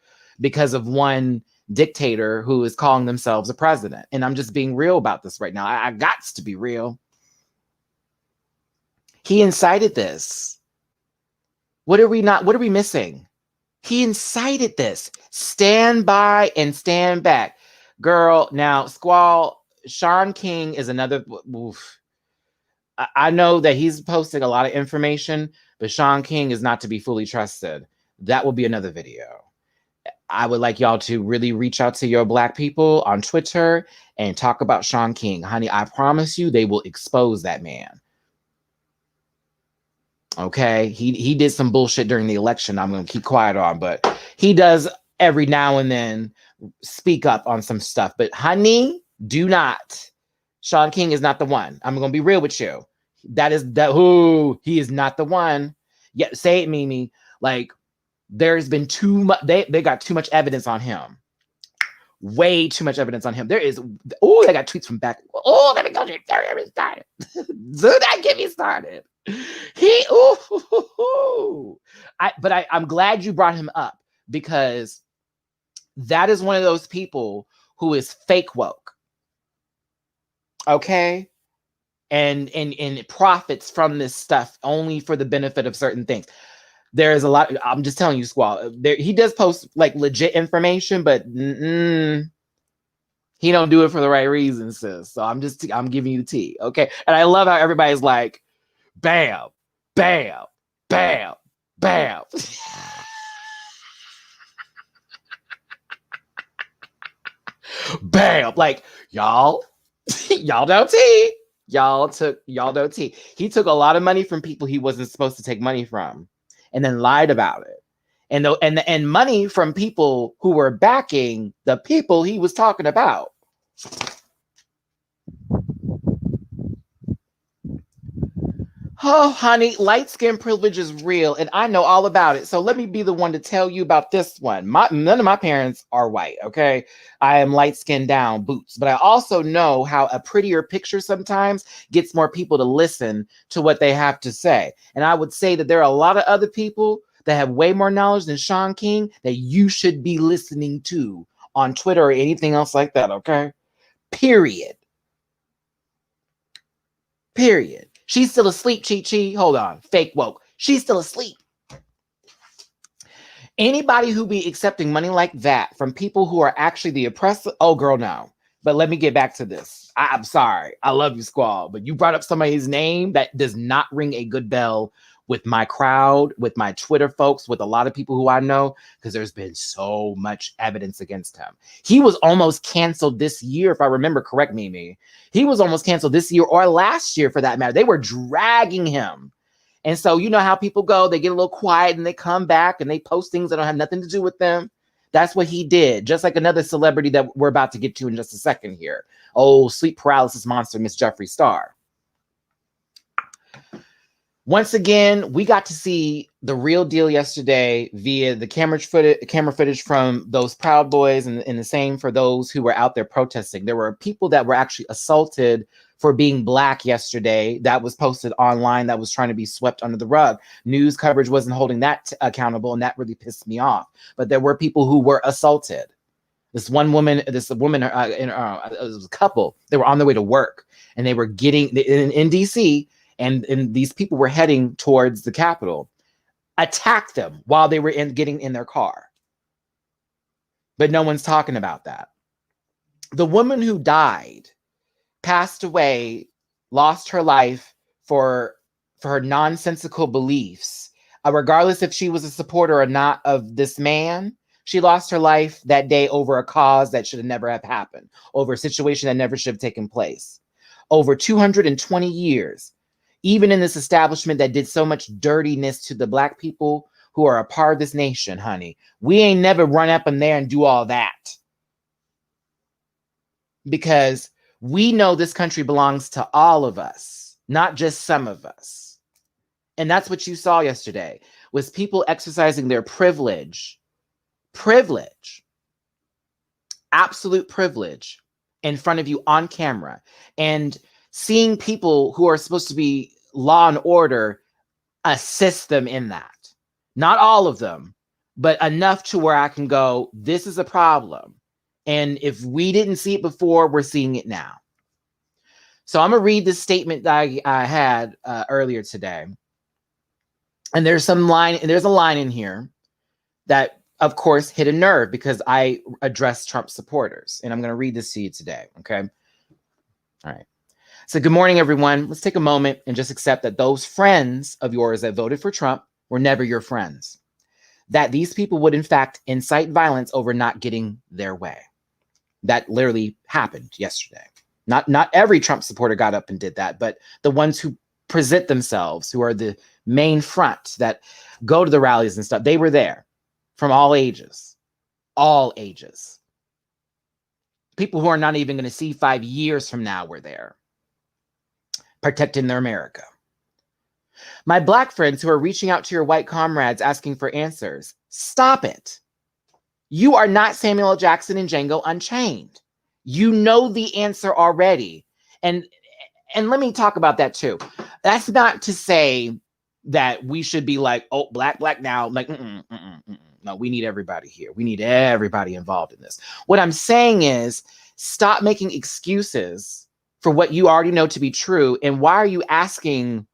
because of one dictator who is calling themselves a president. And I'm just being real about this right now. I got to be real. He incited this. What are we missing? He incited this. Stand by and stand back. Girl, now, Squall, Sean King is another... Oof. I know that he's posting a lot of information, but Sean King is not to be fully trusted. That will be another video. I would like y'all to really reach out to your black people on Twitter and talk about Sean King. Honey, I promise you they will expose that man. Okay? He did some bullshit during the election I'm going to keep quiet on, but he does every now and then speak up on some stuff. But honey, do not. Sean King is not the one. I'm going to be real with you. He is not the one. Yeah, say it, Mimi. Like, there's been too much, they got too much evidence on him. Way too much evidence on him. They got tweets from back. Oh, let me go. Get me started. Do not get me started. I'm glad you brought him up because that is one of those people who is fake woke. Okay? And profits from this stuff only for the benefit of certain things. There's a lot. I'm just telling you, Squall. He does post like legit information, but he don't do it for the right reasons, sis. So I'm giving you the tea, okay? And I love how everybody's like, bam, bam, bam, bam. Bam. Like, y'all know tea. Y'all know tea. He took a lot of money from people he wasn't supposed to take money from, and then lied about it. And money from people who were backing the people he was talking about. Oh, honey, light skin privilege is real, and I know all about it. So let me be the one to tell you about this one. None of my parents are white, okay? I am light skinned down, boots. But I also know how a prettier picture sometimes gets more people to listen to what they have to say. And I would say that there are a lot of other people that have way more knowledge than Sean King that you should be listening to on Twitter or anything else like that, okay? Period. She's still asleep, Chi. Hold on. Fake woke. She's still asleep. Anybody who be accepting money like that from people who are actually the oppressor, oh, girl, no. But let me get back to this. I'm sorry. I love you, Squall. But you brought up somebody's name that does not ring a good bell with my crowd, with my Twitter folks, with a lot of people who I know, because there's been so much evidence against him. He was almost canceled this year, if I remember, correct me. He was almost canceled this year or last year for that matter. They were dragging him. And so you know how people go, they get a little quiet and they come back and they post things that don't have nothing to do with them. That's what he did. Just like another celebrity that we're about to get to in just a second here. Oh, sleep paralysis monster, Miss Jeffree Star. Once again, we got to see the real deal yesterday via the camera footage from those Proud Boys, and the same for those who were out there protesting. There were people that were actually assaulted for being black yesterday. That was posted online. That was trying to be swept under the rug. News coverage wasn't holding that accountable, and that really pissed me off. But there were people who were assaulted. This woman, it was a couple. They were on their way to work, and they were getting in DC. And these people were heading towards the Capitol, attacked them while they were getting in their car. But no one's talking about that. The woman who died, passed away, lost her life for for her nonsensical beliefs, regardless if she was a supporter or not of this man. She lost her life that day over a cause that should have never have happened, over a situation that never should have taken place. Over 220 years, even in this establishment that did so much dirtiness to the Black people who are a part of this nation, honey, we ain't never run up in there and do all that. Because we know this country belongs to all of us, not just some of us. And that's what you saw yesterday, was people exercising their privilege, absolute privilege in front of you on camera, and seeing people who are supposed to be law and order assist them in that. Not all of them, but enough to where I can go, this is a problem. And if we didn't see it before, we're seeing it now. So I'm going to read this statement that I had earlier today. And there's a line in here that, of course, hit a nerve because I address Trump supporters. And I'm going to read this to you today. Okay. All right. So good morning, everyone. Let's take a moment and just accept that those friends of yours that voted for Trump were never your friends. That these people would, in fact, incite violence over not getting their way. That literally happened yesterday. Not every Trump supporter got up and did that, but the ones who present themselves, who are the main front, that go to the rallies and stuff, they were there from all ages. All ages. People who are not even going to see 5 years from now were there, protecting their America. My Black friends who are reaching out to your white comrades asking for answers, stop it. You are not Samuel L. Jackson in Django Unchained. You know the answer already. And let me talk about that too. That's not to say that we should be like, oh, black now. Like, no, we need everybody here. We need everybody involved in this. What I'm saying is stop making excuses for what you already know to be true. And why are you asking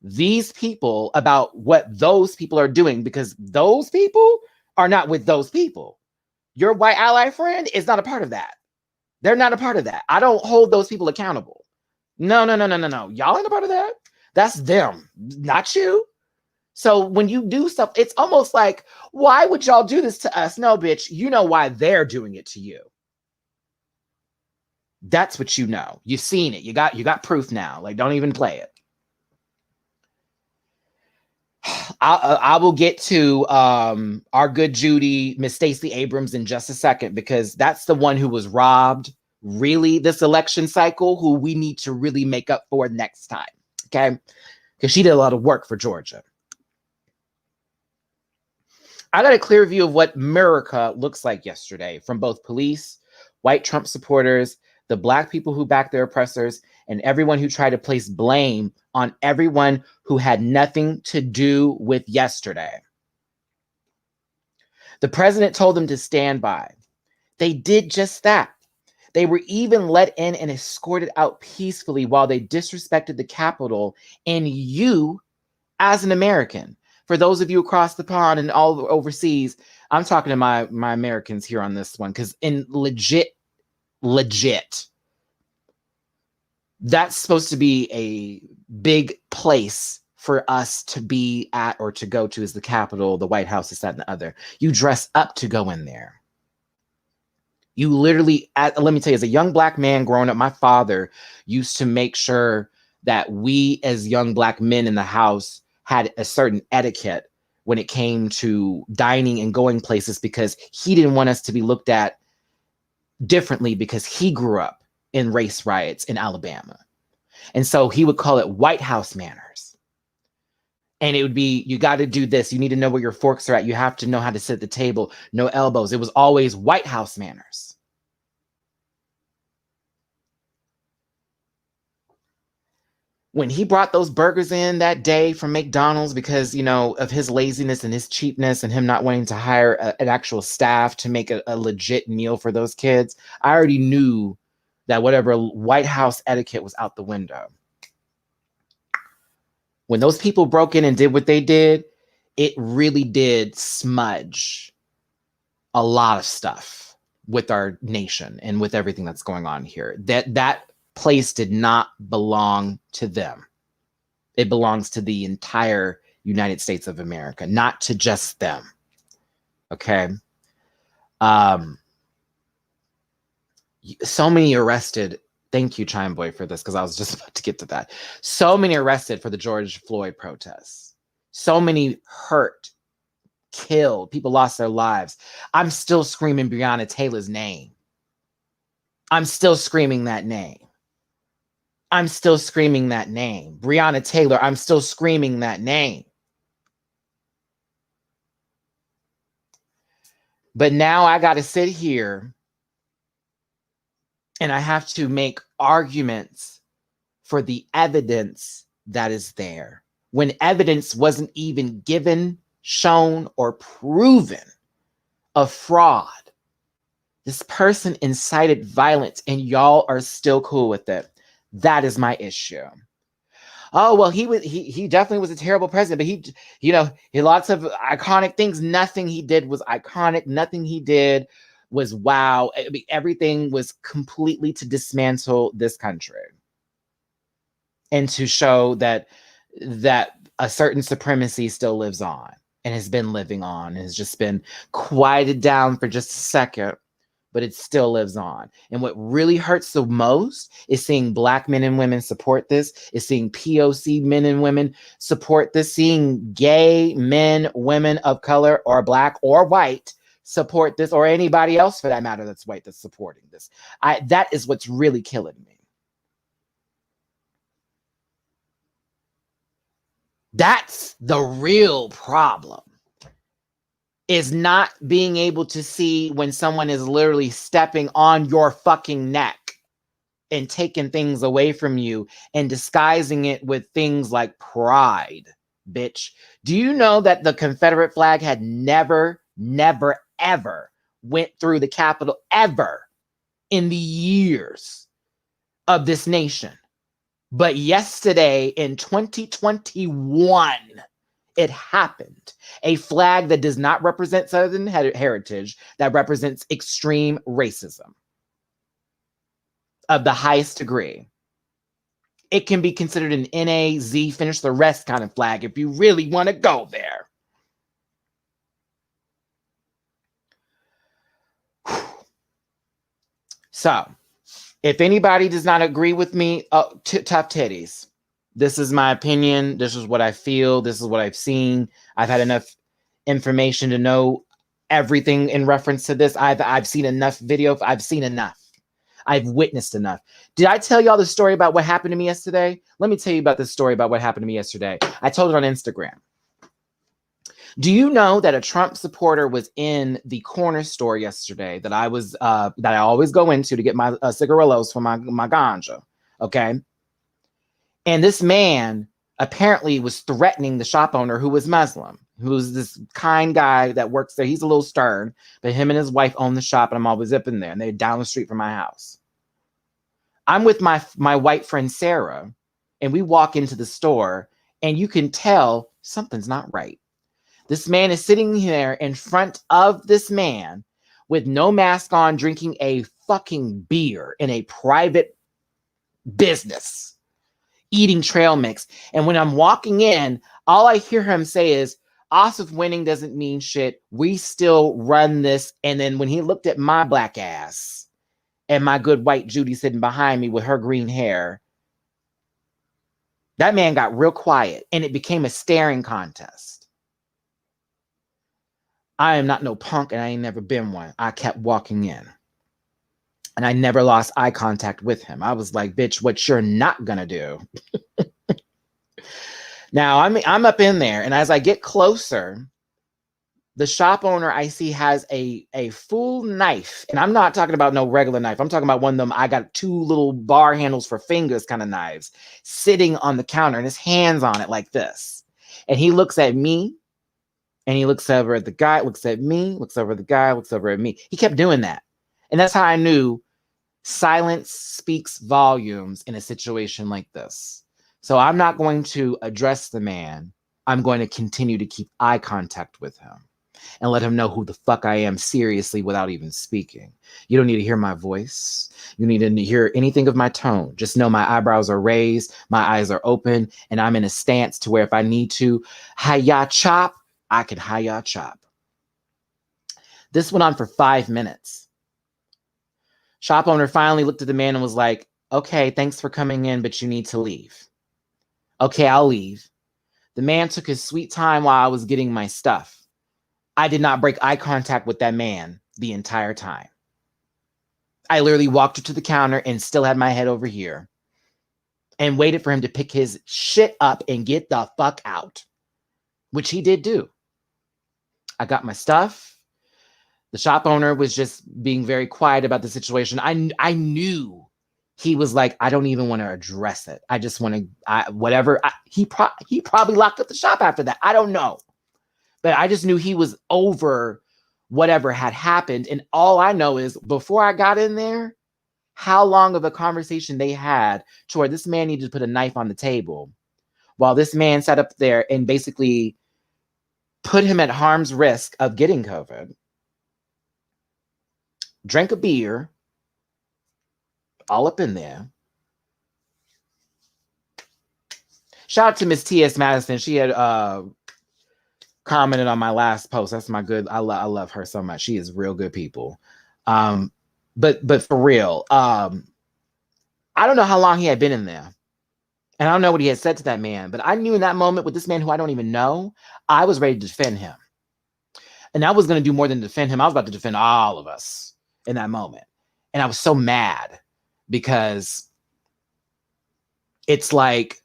these people about what those people are doing? Because those people are not with those people. Your white ally friend is not a part of that. They're not a part of that. I don't hold those people accountable. No. Y'all ain't a part of that. That's them, not you. So when you do stuff, it's almost like, why would y'all do this to us? No, bitch, you know why they're doing it to you. That's what you know. You've seen it. You got proof now. Like, don't even play it. I will get to our good Judy, Miss Stacey Abrams, in just a second, because that's the one who was robbed really this election cycle, who we need to really make up for next time. Okay. Because she did a lot of work for Georgia. I got a clear view of what America looks like yesterday from both police, white Trump supporters, the Black people who back their oppressors, and everyone who tried to place blame on everyone who had nothing to do with yesterday. The president told them to stand by. They did just that. They were even let in and escorted out peacefully while they disrespected the Capitol and you as an American. For those of you across the pond and all overseas, I'm talking to my Americans here on this one, because in legit, that's supposed to be a big place for us to be at or to go to, is the Capitol, the White House, this, that, and the other. You dress up to go in there. You literally, let me tell you, as a young Black man growing up, my father used to make sure that we as young Black men in the house had a certain etiquette when it came to dining and going places, because he didn't want us to be looked at differently because he grew up in race riots in Alabama. And so he would call it White House manners. And it would be, you got to do this. You need to know where your forks are at. You have to know how to sit at the table. No elbows. It was always White House manners. When he brought those burgers in that day from McDonald's because, you know, of his laziness and his cheapness and him not wanting to hire an actual staff to make a legit meal for those kids, I already knew that whatever White House etiquette was out the window. When those people broke in and did what they did, it really did smudge a lot of stuff with our nation and with everything that's going on here. That place did not belong to them. It belongs to the entire United States of America, not to just them. Okay. So many arrested. Thank you, Chime Boy, for this, because I was just about to get to that. So many arrested for the George Floyd protests. So many hurt, killed. People lost their lives. I'm still screaming Breonna Taylor's name. I'm still screaming that name. I'm still screaming that name. Breonna Taylor, I'm still screaming that name. But now I got to sit here and I have to make arguments for the evidence that is there, when evidence wasn't even given, shown, or proven of fraud. This person incited violence and y'all are still cool with it. That is my issue. Oh, well, he definitely was a terrible president, but he lots of iconic things. Nothing he did was iconic. Nothing he did was wow. I mean, everything was completely to dismantle this country and to show that a certain supremacy still lives on and has been living on and has just been quieted down for just a second, but it still lives on. And what really hurts the most is seeing Black men and women support this, is seeing POC men and women support this, seeing gay men, women of color, or Black or white support this, or anybody else for that matter that's white that's supporting this. That is what's really killing me. That's the real problem. Is not being able to see when someone is literally stepping on your fucking neck and taking things away from you and disguising it with things like pride, bitch. Do you know that the Confederate flag had never, ever went through the Capitol ever in the years of this nation? But yesterday in 2021, it happened. A flag that does not represent Southern heritage, that represents extreme racism of the highest degree. It can be considered an NAZ, finish the rest kind of flag if you really want to go there. So, if anybody does not agree with me, tough titties. This is my opinion. This is what I feel. This is what I've seen. I've had enough information to know everything in reference to this. I've seen enough video. I've seen enough. I've witnessed enough. Did I tell y'all the story about what happened to me yesterday? Let me tell you about this story about what happened to me yesterday. I told it on Instagram. Do you know that a Trump supporter was in the corner store yesterday that I always go into to get my cigarillos for my ganja? Okay. And this man apparently was threatening the shop owner, who was Muslim, who's this kind guy that works there. He's a little stern, but him and his wife own the shop, and I'm always up in there, and they're down the street from my house. I'm with my white friend, Sarah, and we walk into the store, and you can tell something's not right. This man is sitting here in front of this man with no mask on, drinking a fucking beer in a private business, eating trail mix. And when I'm walking in, all I hear him say is, Ossoff winning doesn't mean shit. We still run this. And then when he looked at my black ass and my good white Judy sitting behind me with her green hair, that man got real quiet and it became a staring contest. I am not no punk and I ain't never been one. I kept walking in and I never lost eye contact with him. I was like, bitch, what you're not gonna do. Now I'm up in there, and as I get closer, the shop owner I see has a full knife, and I'm not talking about no regular knife. I'm talking about one of them. I got two little bar handles for fingers kind of knives sitting on the counter, and his hands on it like this. And he looks at me, and he looks over at the guy, looks at me, looks over at the guy, looks over at me. He kept doing that, and that's how I knew silence speaks volumes in a situation like this. So I'm not going to address the man. I'm going to continue to keep eye contact with him. and let him know who the fuck I am seriously without even speaking. You don't need to hear my voice. You need to hear anything of my tone. Just know my eyebrows are raised, my eyes are open, and I'm in a stance to where if I need to hi-ya chop, I can hi-ya chop. This went on for 5 minutes. Shop owner finally looked at the man and was like, okay, thanks for coming in, but you need to leave. Okay, I'll leave. The man took his sweet time while I was getting my stuff. I did not break eye contact with that man the entire time. I literally walked up to the counter and still had my head over here and waited for him to pick his shit up and get the fuck out, which he did do. I got my stuff. The shop owner was just being very quiet about the situation. I knew he was like, I don't even want to address it. I just want to, whatever. He probably locked up the shop after that. I don't know. But I just knew he was over whatever had happened. And all I know is before I got in there, how long of a conversation they had to where this man needed to put a knife on the table while this man sat up there and basically put him at harm's risk of getting COVID, drank a beer, all up in there. Shout out to Miss T.S. Madison. She had commented on my last post. That's my good. I love her so much. She is real good people. But for real, I don't know how long he had been in there. And I don't know what he had said to that man, but I knew in that moment with this man who I don't even know, I was ready to defend him. And I was going to do more than defend him. I was about to defend all of us in that moment. And I was so mad because it's like,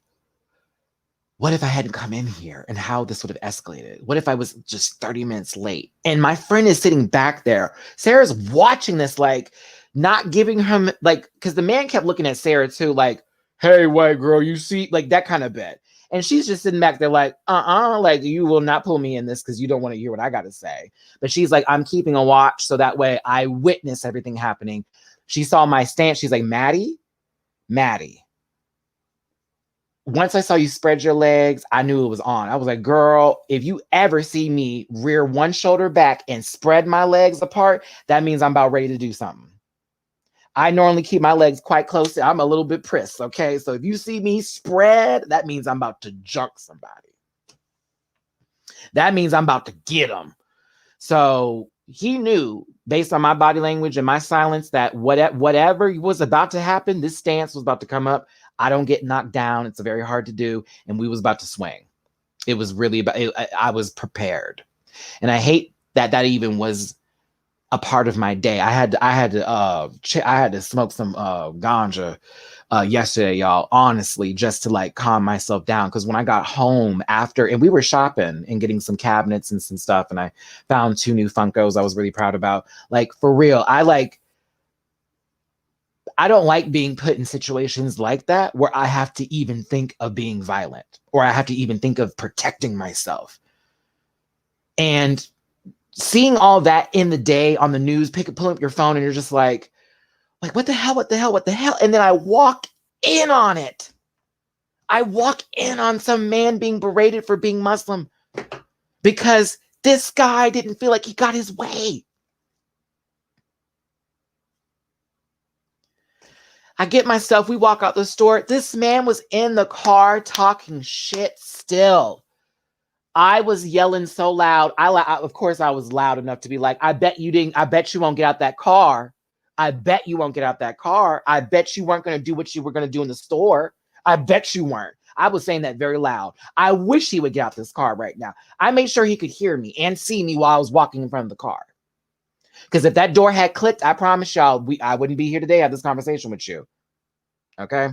what if I hadn't come in here and how this would have escalated? What if I was just 30 minutes late? And my friend is sitting back there. Sarah's watching this, like, not giving him, like, because the man kept looking at Sarah too, like, hey, white girl, you see, like that kind of bit. And she's just sitting back there like, like, you will not pull me in this because you don't want to hear what I got to say. But she's like, I'm keeping a watch so that way I witness everything happening. She saw my stance. She's like, Matty. Once I saw you spread your legs, I knew it was on. I was like, girl, if you ever see me rear one shoulder back and spread my legs apart, that means I'm about ready to do something. I normally keep my legs quite close. I'm a little bit pressed, okay? So if you see me spread, that means I'm about to junk somebody. That means I'm about to get them. So he knew, based on my body language and my silence, that whatever was about to happen, this stance was about to come up. I don't get knocked down. It's very hard to do. And we was about to swing. It was really about, I was prepared. And I hate that even was a part of my day. I had to smoke some ganja yesterday, y'all, honestly, just to like calm myself down. Because when I got home after, and we were shopping and getting some cabinets and some stuff, and I found 2 new Funkos I was really proud about. Like, for real, I don't like being put in situations like that where I have to even think of being violent or I have to even think of protecting myself. And seeing all that in the day on the news, pulling up your phone and you're just like, what the hell? And then I walk in on it. I walk in on some man being berated for being Muslim because this guy didn't feel like he got his way. I get myself, we walk out the store. This man was in the car talking shit still. I was yelling so loud. Of course, I was loud enough to be like, I bet you won't get out that car. I bet you won't get out that car. I bet you weren't going to do what you were going to do in the store. I bet you weren't. I was saying that very loud. I wish he would get out this car right now. I made sure he could hear me and see me while I was walking in front of the car. Because if that door had clicked, I promise y'all, I wouldn't be here today. I had this conversation with you. Okay?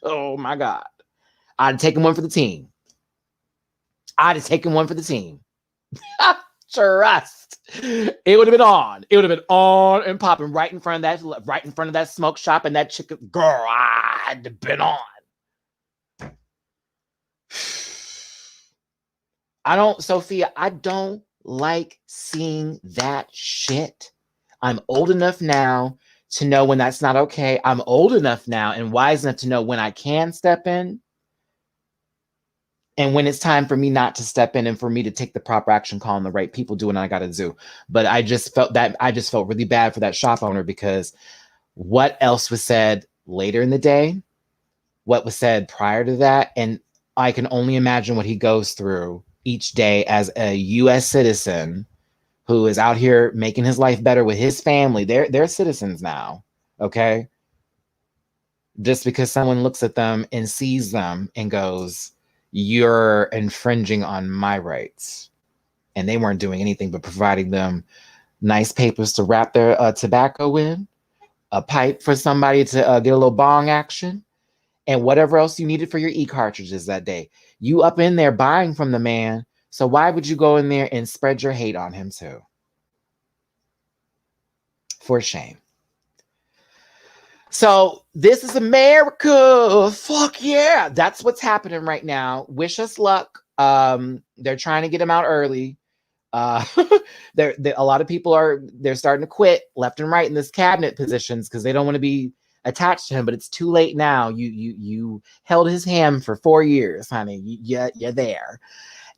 Oh my God. I'd have taken one for the team. Trust. It would have been on. It would have been on and popping right in front of that smoke shop, and that chicken girl, I'd have been on. Sophia, I don't like seeing that shit. I'm old enough now to know when that's not okay. I'm old enough now and wise enough to know when I can step in And when it's time for me not to step in and for me to take the proper action, calling the right people, doing what I got to do. But I just felt really bad for that shop owner, because what else was said later in the day, what was said prior to that, and I can only imagine what he goes through each day as a U.S. citizen who is out here making his life better with his family. They're citizens now, okay? Just because someone looks at them and sees them and goes, you're infringing on my rights. And they weren't doing anything but providing them nice papers to wrap their tobacco in, a pipe for somebody to get a little bong action, and whatever else you needed for your e-cartridges that day. You up in there buying from the man, so why would you go in there and spread your hate on him too? For shame. So this is America. Fuck yeah. That's what's happening right now. Wish us luck. They're trying to get him out early. They're a lot of people they're starting to quit left and right in this cabinet positions because they don't want to be attached to him, but it's too late now. You held his hand for 4 years, honey. You're there.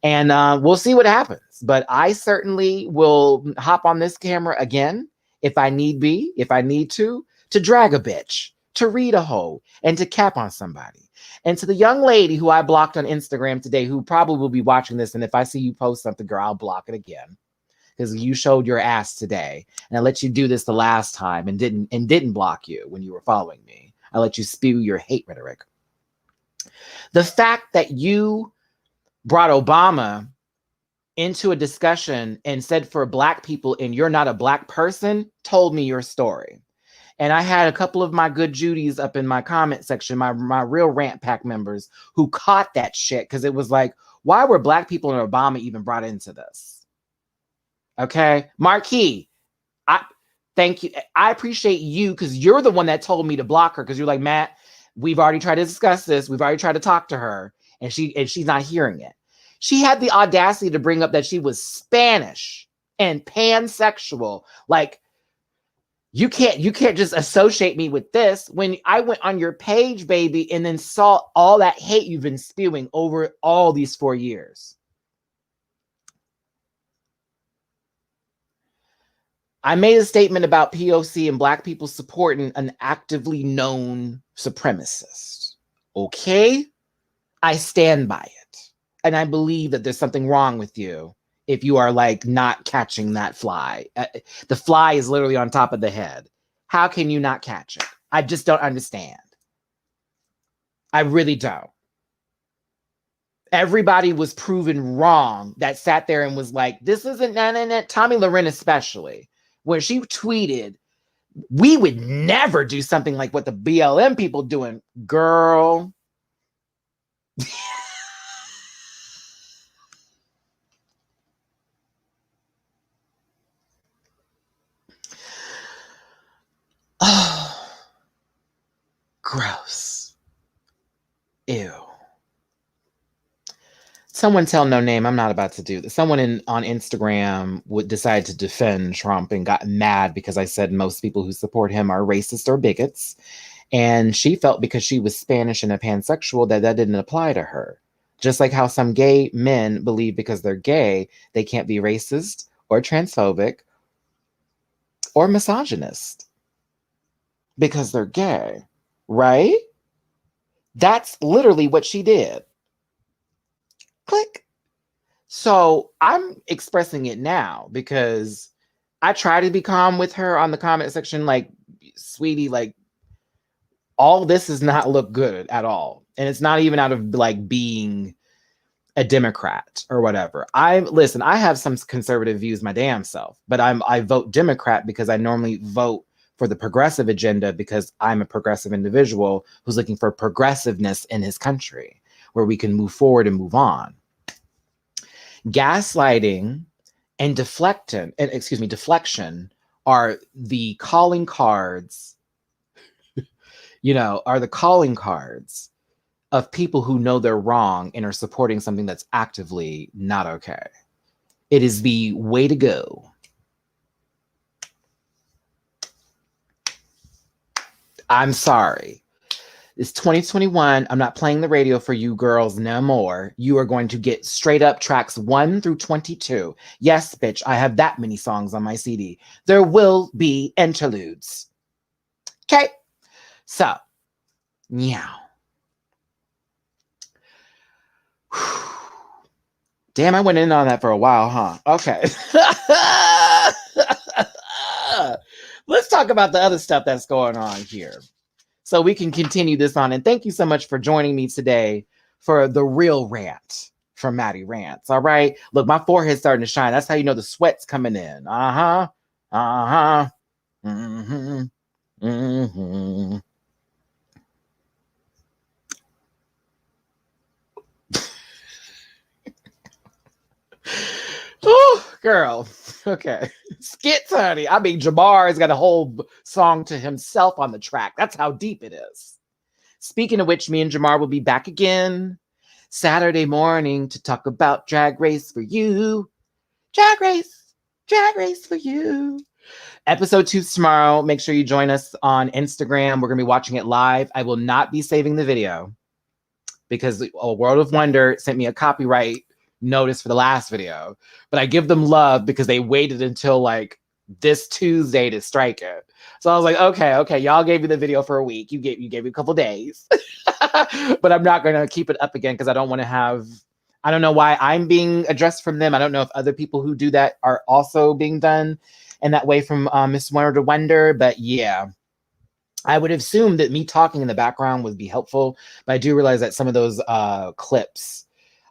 And we'll see what happens. But I certainly will hop on this camera again if I need to drag a bitch, to read a hoe, and to cap on somebody. And to the young lady who I blocked on Instagram today, who probably will be watching this, and if I see you post something, girl, I'll block it again, because you showed your ass today, and I let you do this the last time and didn't block you when you were following me. I let you spew your hate rhetoric. The fact that you brought Obama into a discussion and said for Black people and you're not a Black person told me your story. And I had a couple of my good Judies up in my comment section, my real rant pack members, who caught that shit, because it was like, why were Black people and Obama even brought into this? Okay, Marquis, I thank you. I appreciate you, because you're the one that told me to block her, because you're like, Matt, we've already tried to discuss this. We've already tried to talk to her, and she's not hearing it. She had the audacity to bring up that she was Spanish and pansexual. Like, you can't just associate me with this. When I went on your page, baby, and then saw all that hate you've been spewing over all these 4 years. I made a statement about POC and Black people supporting an actively known supremacist. Okay? I stand by it. And I believe that there's something wrong with you if you are like not catching that fly. The fly is literally on top of the head. How can you not catch it? I just don't understand. I really don't. Everybody was proven wrong that sat there and was like, this isn't Tommy Loren especially, where she tweeted, we would never do something like what the BLM people doing. Girl. Oh, gross. Ew. Someone tell no name. I'm not about to do this. Someone on Instagram would decide to defend Trump and got mad because I said most people who support him are racist or bigots. And she felt because she was Spanish and a pansexual that didn't apply to her. Just like how some gay men believe because they're gay, they can't be racist or transphobic or misogynist because they're gay, right? That's literally what she did. Click. So I'm expressing it now because I try to be calm with her on the comment section, like, sweetie, like, all this does not look good at all. And it's not even out of like being a Democrat or whatever. I have some conservative views my damn self, but I vote Democrat because I normally vote for the progressive agenda because I'm a progressive individual who's looking for progressiveness in his country where we can move forward and move on. Gaslighting and deflection are the calling cards, are the calling cards of people who know they're wrong and are supporting something that's actively not okay. It is the way to go. I'm sorry. It's 2021. I'm not playing the radio for you girls no more. You are going to get straight up tracks 1 through 22. Yes, bitch, I have that many songs on my CD. There will be interludes. Okay, so, meow. Damn, I went in on that for a while, huh? Okay. Let's talk about the other stuff that's going on here, so we can continue this on. And thank you so much for joining me today for the real rant from Matty Rants. All right. Look, my forehead's starting to shine. That's how you know the sweat's coming in. Uh-huh. Uh-huh. Mm-hmm. Mm-hmm. Oh, girl. Okay. Skits, honey. I mean, Jamar has got a whole song to himself on the track. That's how deep it is. Speaking of which, me and Jamar will be back again Saturday morning to talk about Drag Race for you. Drag Race for you. Episode 2 tomorrow. Make sure you join us on Instagram. We're going to be watching it live. I will not be saving the video because A World of Wonder sent me a copyright notice for the last video. But I give them love because they waited until like this Tuesday to strike it. So I was like, okay, y'all gave me the video for a week. You gave me a couple days. But I'm not going to keep it up again because I don't want to have, I don't know why I'm being addressed from them. I don't know if other people who do that are also being done in that way from Miss Wonder to Wonder. But yeah, I would assume that me talking in the background would be helpful. But I do realize that some of those clips,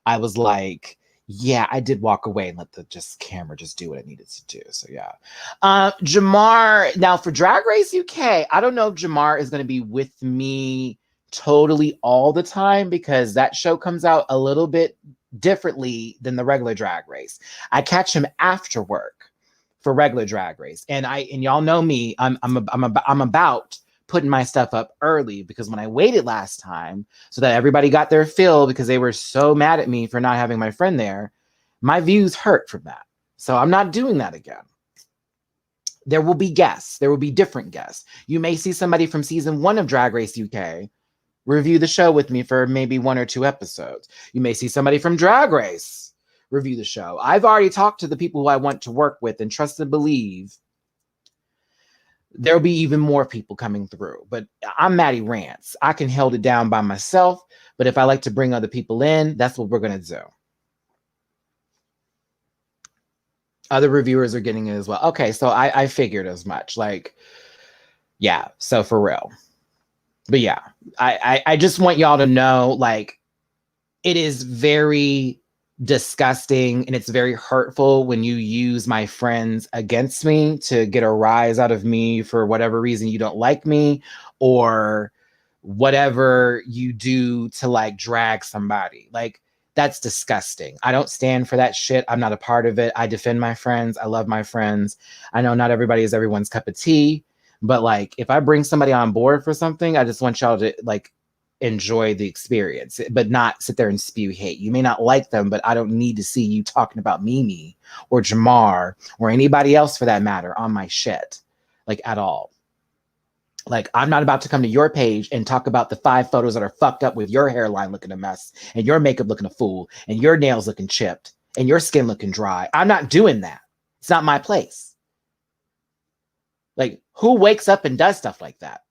I was like, yeah, I did walk away and let the camera just do what it needed to do. So yeah. Jamar, now for Drag Race UK, I don't know if Jamar is going to be with me totally all the time because that show comes out a little bit differently than the regular Drag Race. I catch him after work for regular Drag Race. And y'all know me, I'm about putting my stuff up early because when I waited last time so that everybody got their fill because they were so mad at me for not having my friend there, my views hurt from that. So I'm not doing that again. There will be guests. There will be different guests. You may see somebody from season 1 of Drag Race UK review the show with me for maybe 1 or 2 episodes. You may see somebody from Drag Race review the show. I've already talked to the people who I want to work with and trust and believe there'll be even more people coming through. But I'm Matty Rants. I can hold it down by myself. But if I like to bring other people in, that's what we're going to do. Other reviewers are getting it as well. Okay, so I figured as much. Like, yeah, so for real. But yeah, I just want y'all to know, like, it is very disgusting and it's very hurtful when you use my friends against me to get a rise out of me for whatever reason you don't like me or whatever you do to like drag somebody. Like, that's disgusting. I don't stand for that shit. I'm not a part of it. I defend my friends. I love my friends. I know not everybody is everyone's cup of tea, but like if I bring somebody on board for something, I just want y'all to like enjoy the experience, but not sit there and spew hate. You may not like them, but I don't need to see you talking about Mimi or Jamar or anybody else for that matter on my shit, like at all. Like, I'm not about to come to your page and talk about the 5 photos that are fucked up with your hairline looking a mess and your makeup looking a fool and your nails looking chipped and your skin looking dry. I'm not doing that. It's not my place. Like, who wakes up and does stuff like that?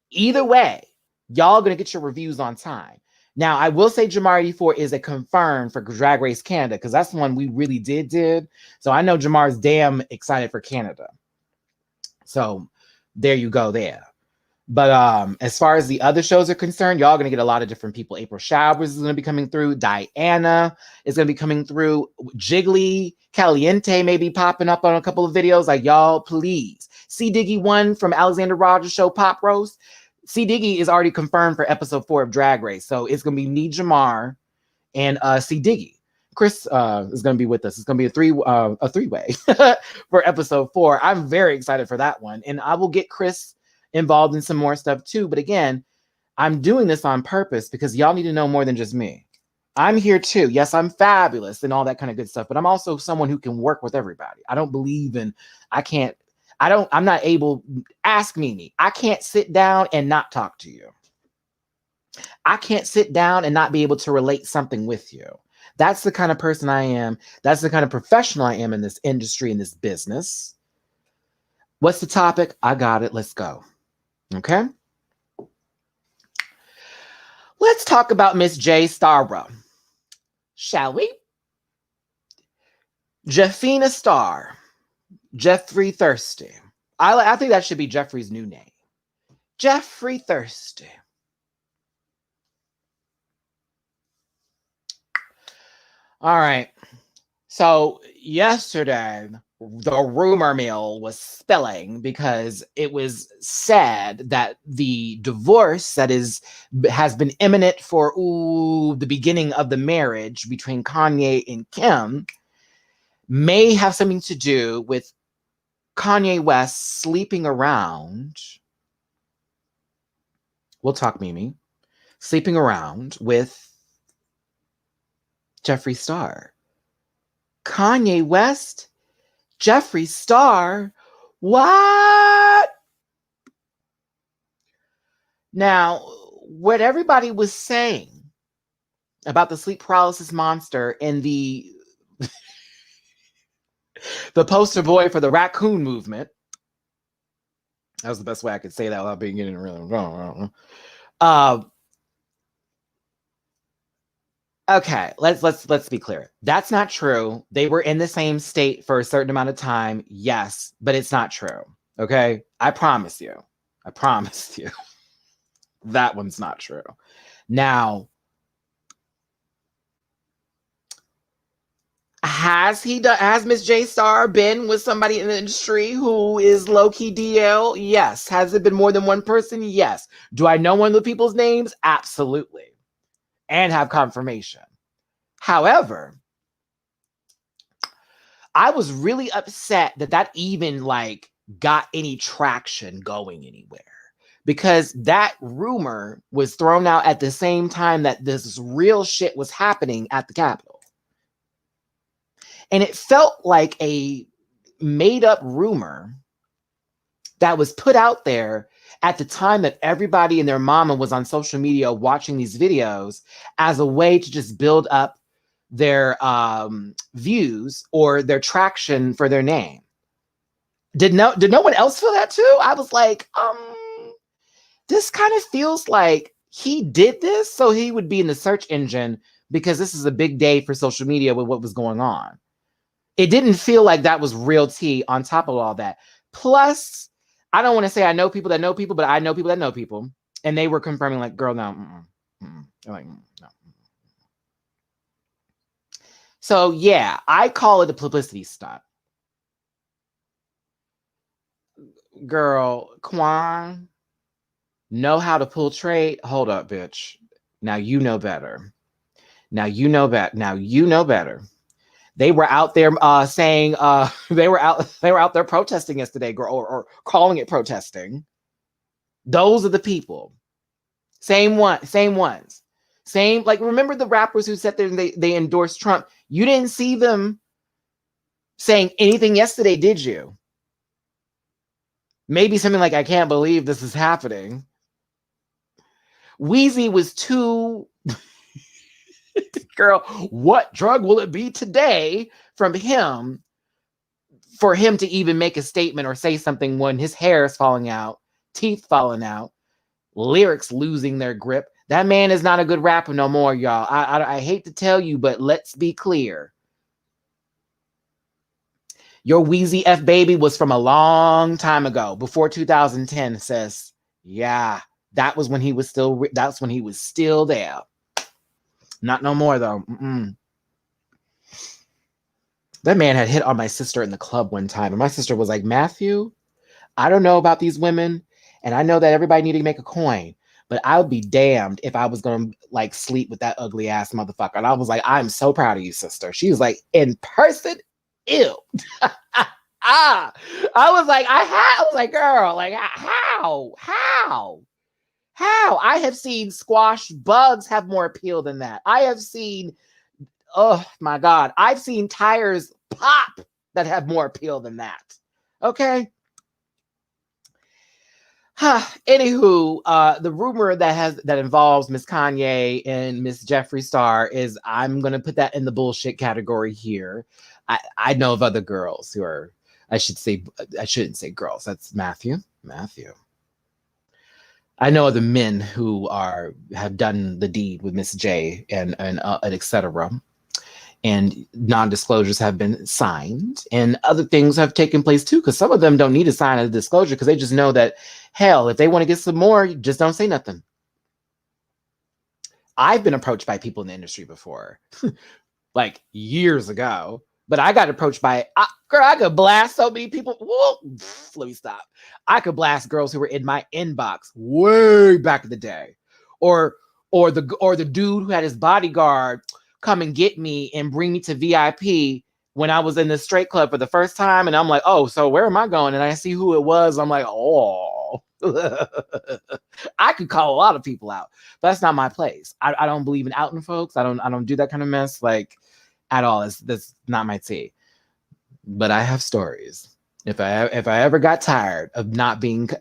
Either way, y'all gonna get your reviews on time. Now, I will say Jamar 84 is a confirmed for Drag Race Canada because that's the one we really did. So I know Jamar's damn excited for Canada. So there you go there. But as far as the other shows are concerned, y'all gonna get a lot of different people. April Showers is gonna be coming through. Diana is gonna be coming through. Jiggly, Caliente may be popping up on a couple of videos. Like, y'all, please. C Diggy 1 from Alexander Rogers Show Pop Roast. C Diggy is already confirmed for episode 4 of Drag Race. So it's gonna be me, Jamar, and C Diggy. Chris is gonna be with us. It's gonna be a three-way for episode 4. I'm very excited for that one. And I will get Chris involved in some more stuff too. But again, I'm doing this on purpose because y'all need to know more than just me. I'm here too. Yes, I'm fabulous and all that kind of good stuff, but I'm also someone who can work with everybody. I don't believe in, I'm not able, ask Mimi. I can't sit down and not talk to you. I can't sit down and not be able to relate something with you. That's the kind of person I am. That's the kind of professional I am in this industry, in this business. What's the topic? I got it. Let's go. Okay. Let's talk about Miss J. Starra. Shall we? Jeffina Star. Jeffrey Thirsty. I think that should be Jeffrey's new name. Jeffrey Thirsty. All right. So yesterday, the rumor mill was spilling because it was said that the divorce that has been imminent for the beginning of the marriage between Kanye and Kim may have something to do with Kanye West sleeping around. We'll talk, Mimi. Sleeping around with Jeffree Star. Kanye West? Jeffree Star? What? Now, what everybody was saying about the sleep paralysis monster and the poster boy for the raccoon movement. That was the best way I could say that without being getting really wrong. Okay, let's be clear. That's not true. They were in the same state for a certain amount of time, yes, but it's not true. Okay, I promise you. I promise you. That one's not true. Now, has Miss J Star been with somebody in the industry who is low-key DL? Yes. Has it been more than one person? Yes. Do I know one of the people's names? Absolutely. And have confirmation. However, I was really upset that even got any traction going anywhere, because that rumor was thrown out at the same time that this real shit was happening at the Capitol. And it felt like a made up rumor that was put out there at the time that everybody and their mama was on social media watching these videos as a way to just build up their views or their traction for their name. Did no one else feel that too? I was like, this kind of feels like he did this so he would be in the search engine, because this is a big day for social media with what was going on. It didn't feel like that was real tea on top of all that. Plus, I don't want to say I know people that know people, but I know people that know people. And they were confirming like, girl, no. They're like, no. So yeah, I call it a publicity stunt. Girl, Quan, know how to pull trade? Hold up, bitch. Now you know better. Now you know better. They were out there saying they were out there protesting yesterday, girl, or calling it protesting. Those are the people. Same ones. Same, like, remember the rappers who sat there and they endorsed Trump? You didn't see them saying anything yesterday, did you? Maybe something like, I can't believe this is happening. Wheezy was too girl, what drug will it be today from him for him to even make a statement or say something when his hair is falling out, teeth falling out, lyrics losing their grip? That man is not a good rapper no more, y'all. I hate to tell you, but let's be clear. Your Wheezy F Baby was from a long time ago, before 2010, sis. Yeah, that was when he was still, that's when he was still there. Not no more, though. That man had hit on my sister in the club one time, and my sister was like, Matthew, I don't know about these women, and I know that everybody needed to make a coin, but I would be damned if I was going to like sleep with that ugly ass motherfucker. And I was like, I'm so proud of you, sister. She was like, in person? Ew. I was like, girl, like, how? I have seen squash bugs have more appeal than that. I have seen, oh my God, I've seen tires pop that have more appeal than that. Okay. Anywho, the rumor that involves Miss Kanye and Miss Jeffree Star is, I'm gonna put that in the bullshit category here. I know of other girls who are, I shouldn't say girls. That's Matthew. I know other men who have done the deed with Miss J and etc. And non-disclosures have been signed, and other things have taken place too. Because some of them don't need to sign a disclosure because they just know that, hell, if they want to get some more, you just don't say nothing. I've been approached by people in the industry before, like years ago. But I got approached by, girl, I could blast so many people. Whoa, let me stop. I could blast girls who were in my inbox way back in the day. Or the dude who had his bodyguard come and get me and bring me to VIP when I was in the straight club for the first time. And I'm like, oh, so where am I going? And I see who it was. I'm like, oh, I could call a lot of people out, but that's not my place. I don't believe in outing folks. I don't do that kind of mess. Like, at all. That's not my tea. But I have stories. If I ever got tired of being kind,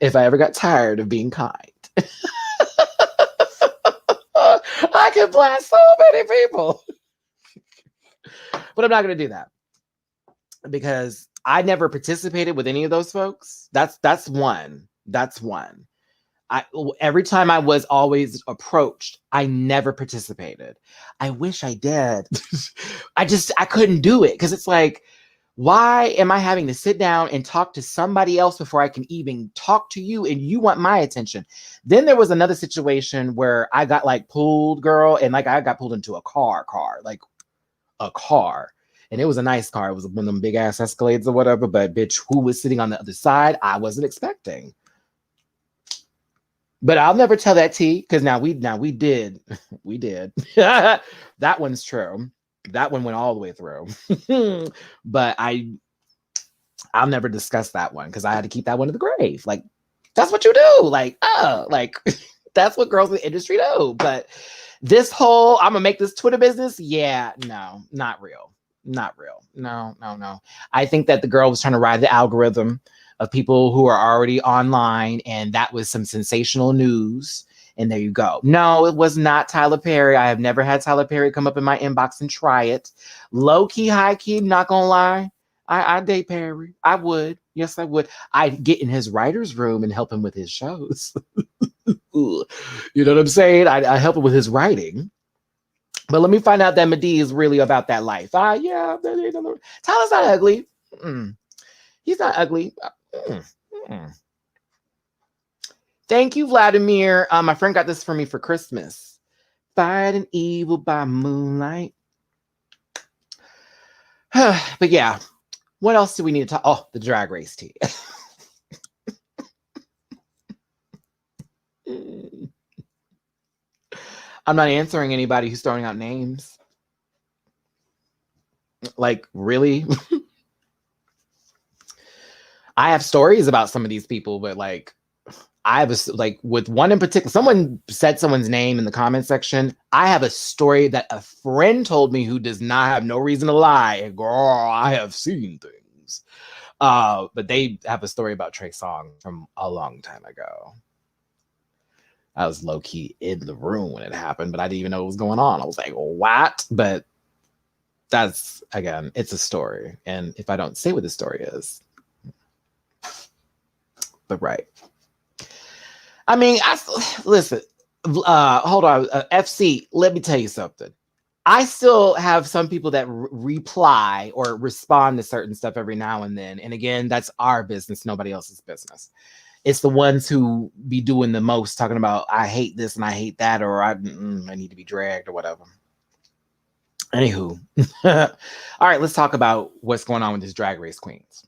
I could blast so many people. But I'm not going to do that because I never participated with any of those folks. That's one. Every time I was always approached, I never participated. I wish I did. I couldn't do it because it's like, why am I having to sit down and talk to somebody else before I can even talk to you and you want my attention? Then there was another situation where I got like pulled, girl, and like I got pulled into a car, like a car. And it was a nice car. It was one of them big ass Escalades or whatever, but bitch, who was sitting on the other side, I wasn't expecting. But I'll never tell that tea because we did. That one's true. That one went all the way through. But I'll never discuss that one because I had to keep that one in the grave. Like, that's what you do. Like, that's what girls in the industry do. But this whole, I'm gonna make this Twitter business. Yeah, no, not real. No. I think that the girl was trying to ride the algorithm of people who are already online, and that was some sensational news. And there you go. No, it was not Tyler Perry. I have never had Tyler Perry come up in my inbox and try it. Low key, high key, not gonna lie. I date Perry. I would. Yes, I would. I'd get in his writer's room and help him with his shows. You know what I'm saying? I help him with his writing. But let me find out that Medea is really about that life. Yeah, Tyler's not ugly. He's not ugly. Thank you, Vladimir. My friend got this for me for Christmas. Fighting evil by moonlight. But yeah, what else do we need to talk? Oh, the drag race tea. I'm not answering anybody who's throwing out names. Like, really? I have stories about some of these people, but like, I have with one in particular, someone said someone's name in the comment section. I have a story that a friend told me who does not have no reason to lie. And girl, I have seen things. But they have a story about Trey Songz from a long time ago. I was low key in the room when it happened, but I didn't even know what was going on. I was like, what? But that's, again, it's a story. And if I don't say what the story is, but right. I mean, listen, hold on. FC, let me tell you something. I still have some people that reply or respond to certain stuff every now and then. And again, that's our business, nobody else's business. It's the ones who be doing the most, talking about, I hate this and I hate that, or I need to be dragged or whatever. Anywho. All right, let's talk about what's going on with these drag race queens.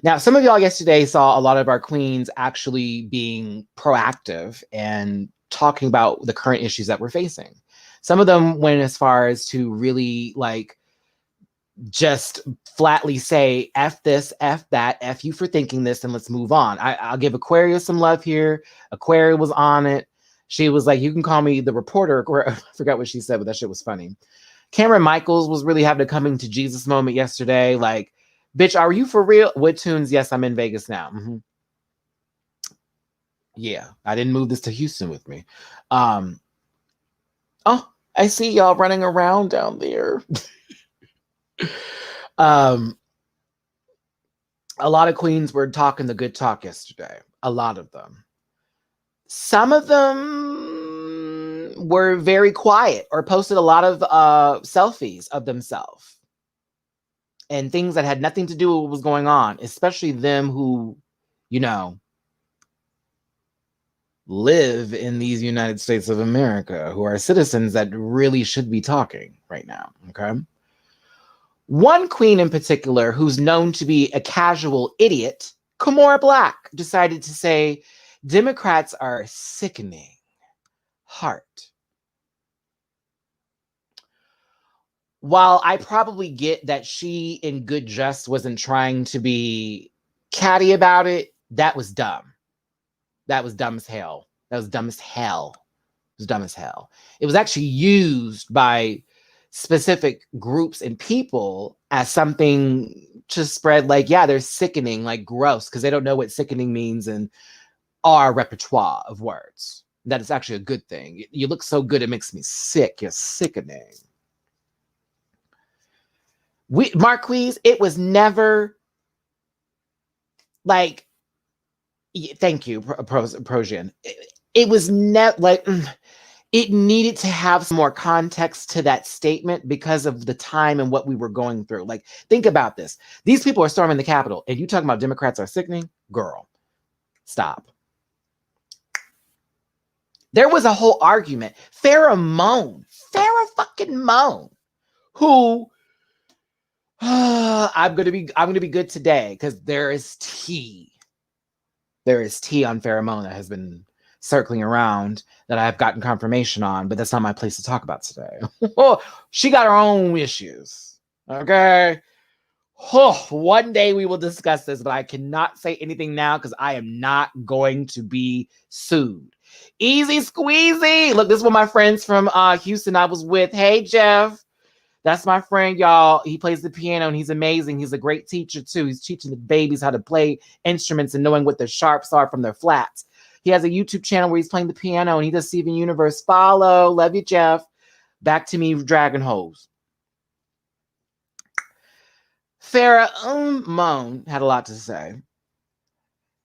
Now, some of y'all yesterday saw a lot of our queens actually being proactive and talking about the current issues that we're facing. Some of them went as far as to really like just flatly say, F this, F that, F you for thinking this, and let's move on. I'll give Aquaria some love here. Aquaria was on it. She was like, you can call me the reporter. I forgot what she said, but that shit was funny. Cameron Michaels was really having a coming to Jesus moment yesterday. Like, bitch, are you for real? With tunes? Yes, I'm in Vegas now. Yeah, I didn't move this to Houston with me. Oh, I see y'all running around down there. A lot of queens were talking the good talk yesterday. A lot of them. Some of them were very quiet or posted a lot of selfies of themselves and things that had nothing to do with what was going on, especially them who, you know, live in these United States of America, who are citizens that really should be talking right now, okay? One queen in particular, who's known to be a casual idiot, Kimora Black, decided to say, Democrats are sickening. Heart. While I probably get that she, in good jest, wasn't trying to be catty about it, that was dumb. That was dumb as hell. That was dumb as hell. It was dumb as hell. It was actually used by specific groups and people as something to spread like, yeah, they're sickening, like gross, because they don't know what sickening means in our repertoire of words. That is actually a good thing. You look so good, it makes me sick. You're sickening. Marquise, it was never like, thank you, Prosian. It was never like, it needed to have some more context to that statement because of the time and what we were going through. Like, think about this. These people are storming the Capitol, and you talking about Democrats are sickening? Girl, stop. There was a whole argument. Farrah fucking Moan, who I'm gonna be good today because there is tea. There is tea on Farrah Moan that has been circling around that I've gotten confirmation on, but that's not my place to talk about today. She got her own issues. Okay. One day we will discuss this, but I cannot say anything now because I am not going to be sued. Easy squeezy. Look, this is one of my friends from Houston I was with. Hey, Jeff. That's my friend, y'all. He plays the piano and he's amazing. He's a great teacher too. He's teaching the babies how to play instruments and knowing what their sharps are from their flats. He has a YouTube channel where he's playing the piano and he does Steven Universe. Follow. Love you, Jeff. Back to me, Dragon Hose. Farrah Moan had a lot to say.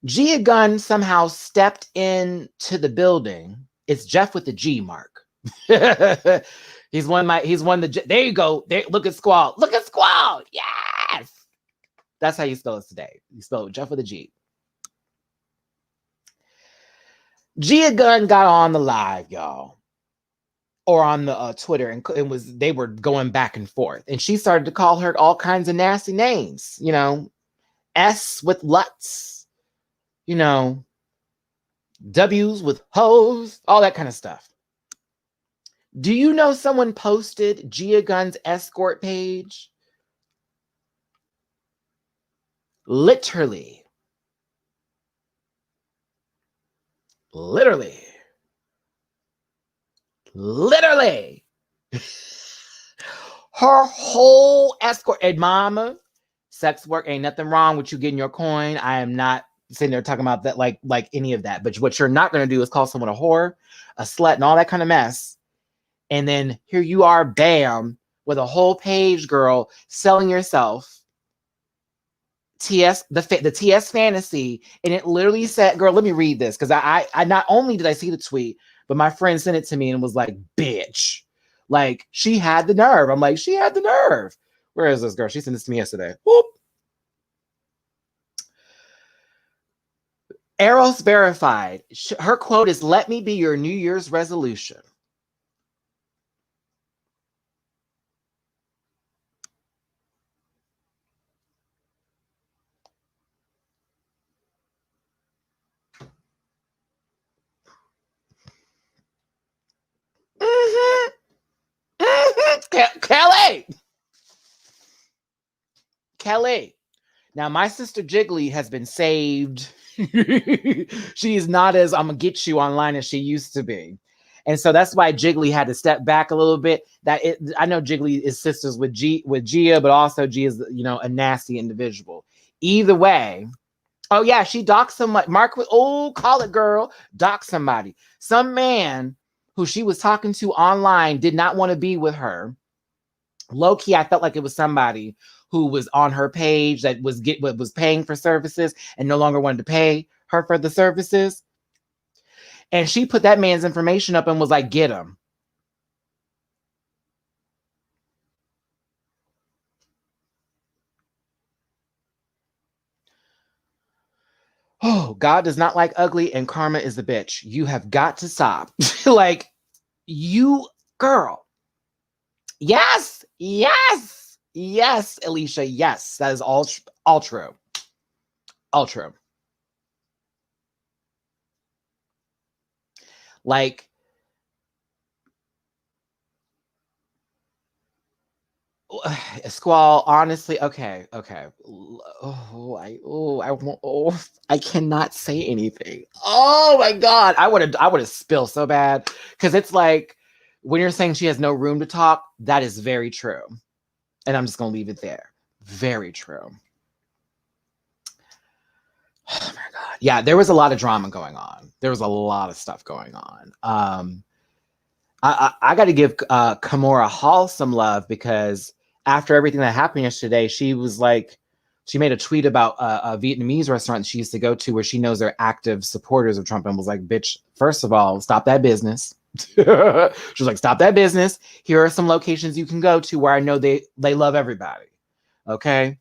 Gia Gunn somehow stepped into the building. It's Jeff with the G, Mark. He's won the, there you go. There, look at Squall. Look at Squall. Yes. That's how you spell it today. You spell it Jeff with a G. Gia Gunn got on the live, y'all, or on the Twitter, and they were going back and forth, and she started to call her all kinds of nasty names, you know, S with Lutz, you know, W's with hoes, all that kind of stuff. Do you know someone posted Gia Gunn's escort page? Literally. Her whole escort, and mama, sex work, ain't nothing wrong with you getting your coin. I am not sitting there talking about that like any of that. But what you're not going to do is call someone a whore, a slut, and all that kind of mess. And then here you are, bam, with a whole page, girl, selling yourself. The TS fantasy, and it literally said, girl, let me read this, because I not only did I see the tweet, but my friend sent it to me and was like, bitch, like, she had the nerve. I'm like, she had the nerve. Where is this girl? She sent this to me yesterday. Whoop. Eros verified. Her quote is, let me be your New Year's resolution. Kelly. Now, my sister Jiggly has been saved. She is not as I'm gonna get you online as she used to be. And so that's why Jiggly had to step back a little bit. I know Jiggly is sisters with Gia, but also Gia is, you know, a nasty individual. Either way, Oh yeah, she doxed somebody. Mark, oh, call it girl, doxed somebody. Some man who she was talking to online did not want to be with her. Low key, I felt like it was somebody who was on her page that was paying for services and no longer wanted to pay her for the services. And she put that man's information up and was like, "Get him." Oh, God does not like ugly, and karma is a bitch. You have got to stop. Like, you, girl. Yes, yes, yes, Alicia. Yes, that is all true. All true. Like, Squall, honestly, okay. I cannot say anything. Oh my God. I would have spilled so bad. Because it's like when you're saying she has no room to talk, that is very true. And I'm just gonna leave it there. Very true. Oh my God. Yeah, there was a lot of drama going on. There was a lot of stuff going on. I got to give Kimora Hall some love because after everything that happened yesterday, she was like, she made a tweet about a Vietnamese restaurant she used to go to where she knows they're active supporters of Trump and was like, bitch, first of all, stop that business. She was like, stop that business. Here are some locations you can go to where I know they love everybody. Okay.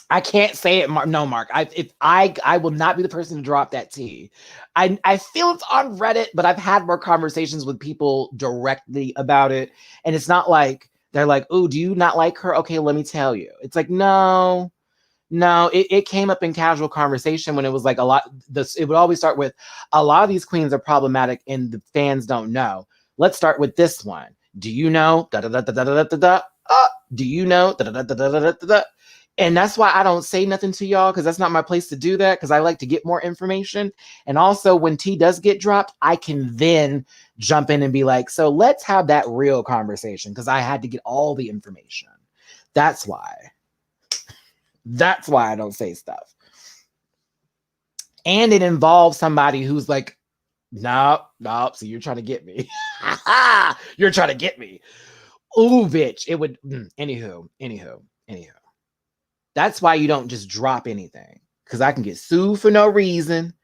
I can't say it, Mark. No, Mark. I will not be the person to drop that tea. I feel it's on Reddit, but I've had more conversations with people directly about it, and it's not like they're like, "Oh, do you not like her?" Okay, let me tell you. It's like, no, no. It came up in casual conversation when it was like a lot. It would always start with, "A lot of these queens are problematic, and the fans don't know." Let's start with this one. Do you know? Da da da da da da da da. Do you know? Da da da da da da da da. And that's why I don't say nothing to y'all because that's not my place to do that because I like to get more information. And also, when tea does get dropped, I can then jump in and be like, so let's have that real conversation because I had to get all the information. That's why. That's why I don't say stuff. And it involves somebody who's like, nope, nope. So you're trying to get me. You're trying to get me. Ooh, bitch. It would. Anywho. That's why you don't just drop anything because I can get sued for no reason.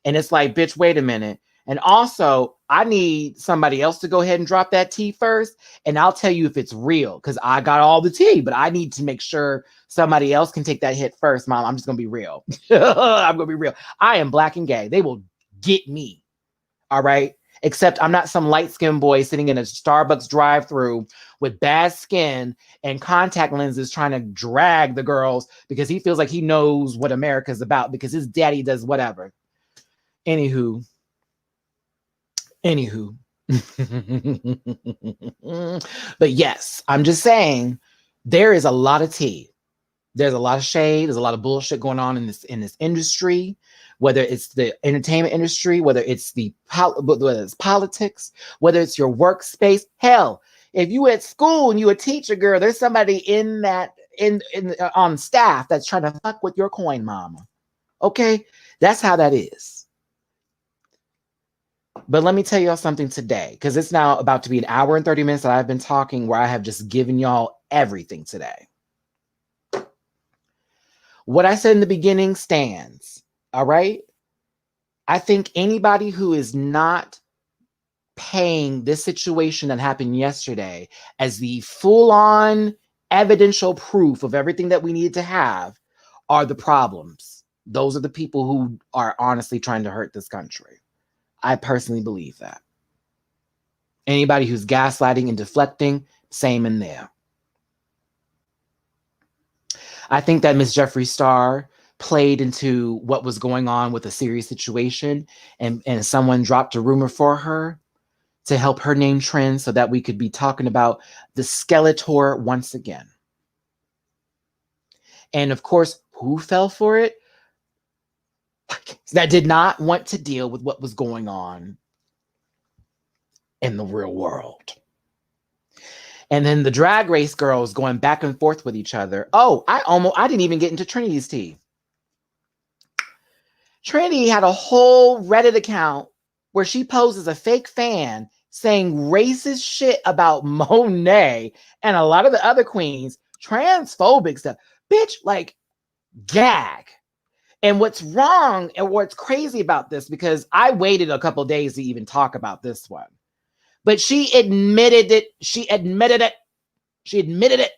And it's like, bitch, wait a minute. And also, I need somebody else to go ahead and drop that tea first. And I'll tell you if it's real because I got all the tea, but I need to make sure somebody else can take that hit first, Mom. I'm just going to be real. I'm going to be real. I am black and gay. They will get me. All right. Except I'm not some light-skinned boy sitting in a Starbucks drive-through with bad skin and contact lenses trying to drag the girls because he feels like he knows what America's about because his daddy does whatever. Anywho. But yes, I'm just saying there is a lot of tea. There's a lot of shade. There's a lot of bullshit going on in this industry, whether it's the entertainment industry, whether it's whether it's politics, whether it's your workspace. Hell, if you at school and you a teacher, girl, there's somebody in that on staff that's trying to fuck with your coin, mama. Okay, that's how that is. But let me tell y'all something today, because it's now about to be an hour and 30 minutes that I've been talking, where I have just given y'all everything today. What I said in the beginning stands. All right. I think anybody who is not paying this situation that happened yesterday as the full-on evidential proof of everything that we need to have are the problems. Those are the people who are honestly trying to hurt this country. I personally believe that. Anybody who's gaslighting and deflecting, same in there. I think that Miss Jeffree Star played into what was going on with a serious situation, and someone dropped a rumor for her to help her name trend so that we could be talking about the Skeletor once again. And of course, who fell for it? That did not want to deal with what was going on in the real world. And then the Drag Race girls going back and forth with each other. Oh, I didn't even get into Trinity's tea. Trinity had a whole Reddit account where she poses a fake fan saying racist shit about Monet and a lot of the other queens, transphobic stuff. Bitch, like, gag. And what's wrong and what's crazy about this, because I waited a couple days to even talk about this one, but she admitted it. She admitted it. She admitted it.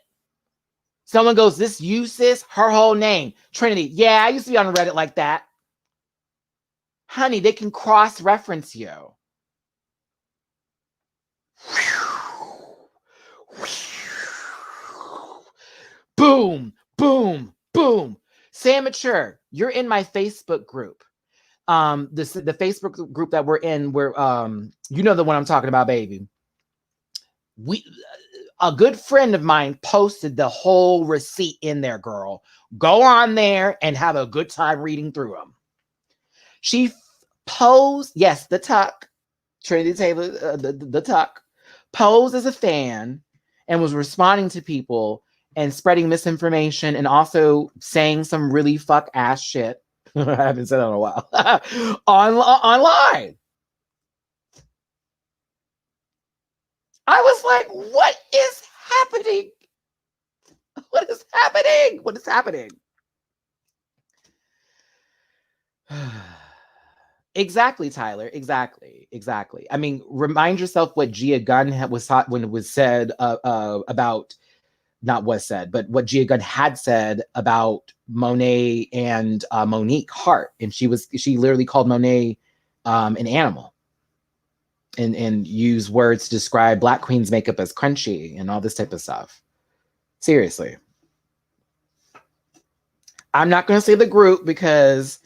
Someone goes, this you, sis, her whole name, Trinity. Yeah, I used to be on Reddit like that. Honey, they can cross-reference you. Boom, boom, boom. Sam Mature, you're in my Facebook group. The Facebook group that we're in, where you know the one I'm talking about, baby. A good friend of mine posted the whole receipt in there, girl. Go on there and have a good time reading through them. She posed, yes, the Tuck, Trinity Taylor, the Tuck, posed as a fan and was responding to people and spreading misinformation and also saying some really fuck ass shit. I haven't said that in a while. Online. I was like, what is happening? What is happening? What is happening? Exactly, Tyler. Exactly. I mean, remind yourself what Gia Gunn was taught when it was said about, not was said, but what Gia Gunn had said about Monet and Monique Hart. And she literally called Monet an animal and used words to describe Black queens' makeup as crunchy and all this type of stuff. Seriously. I'm not going to say the group because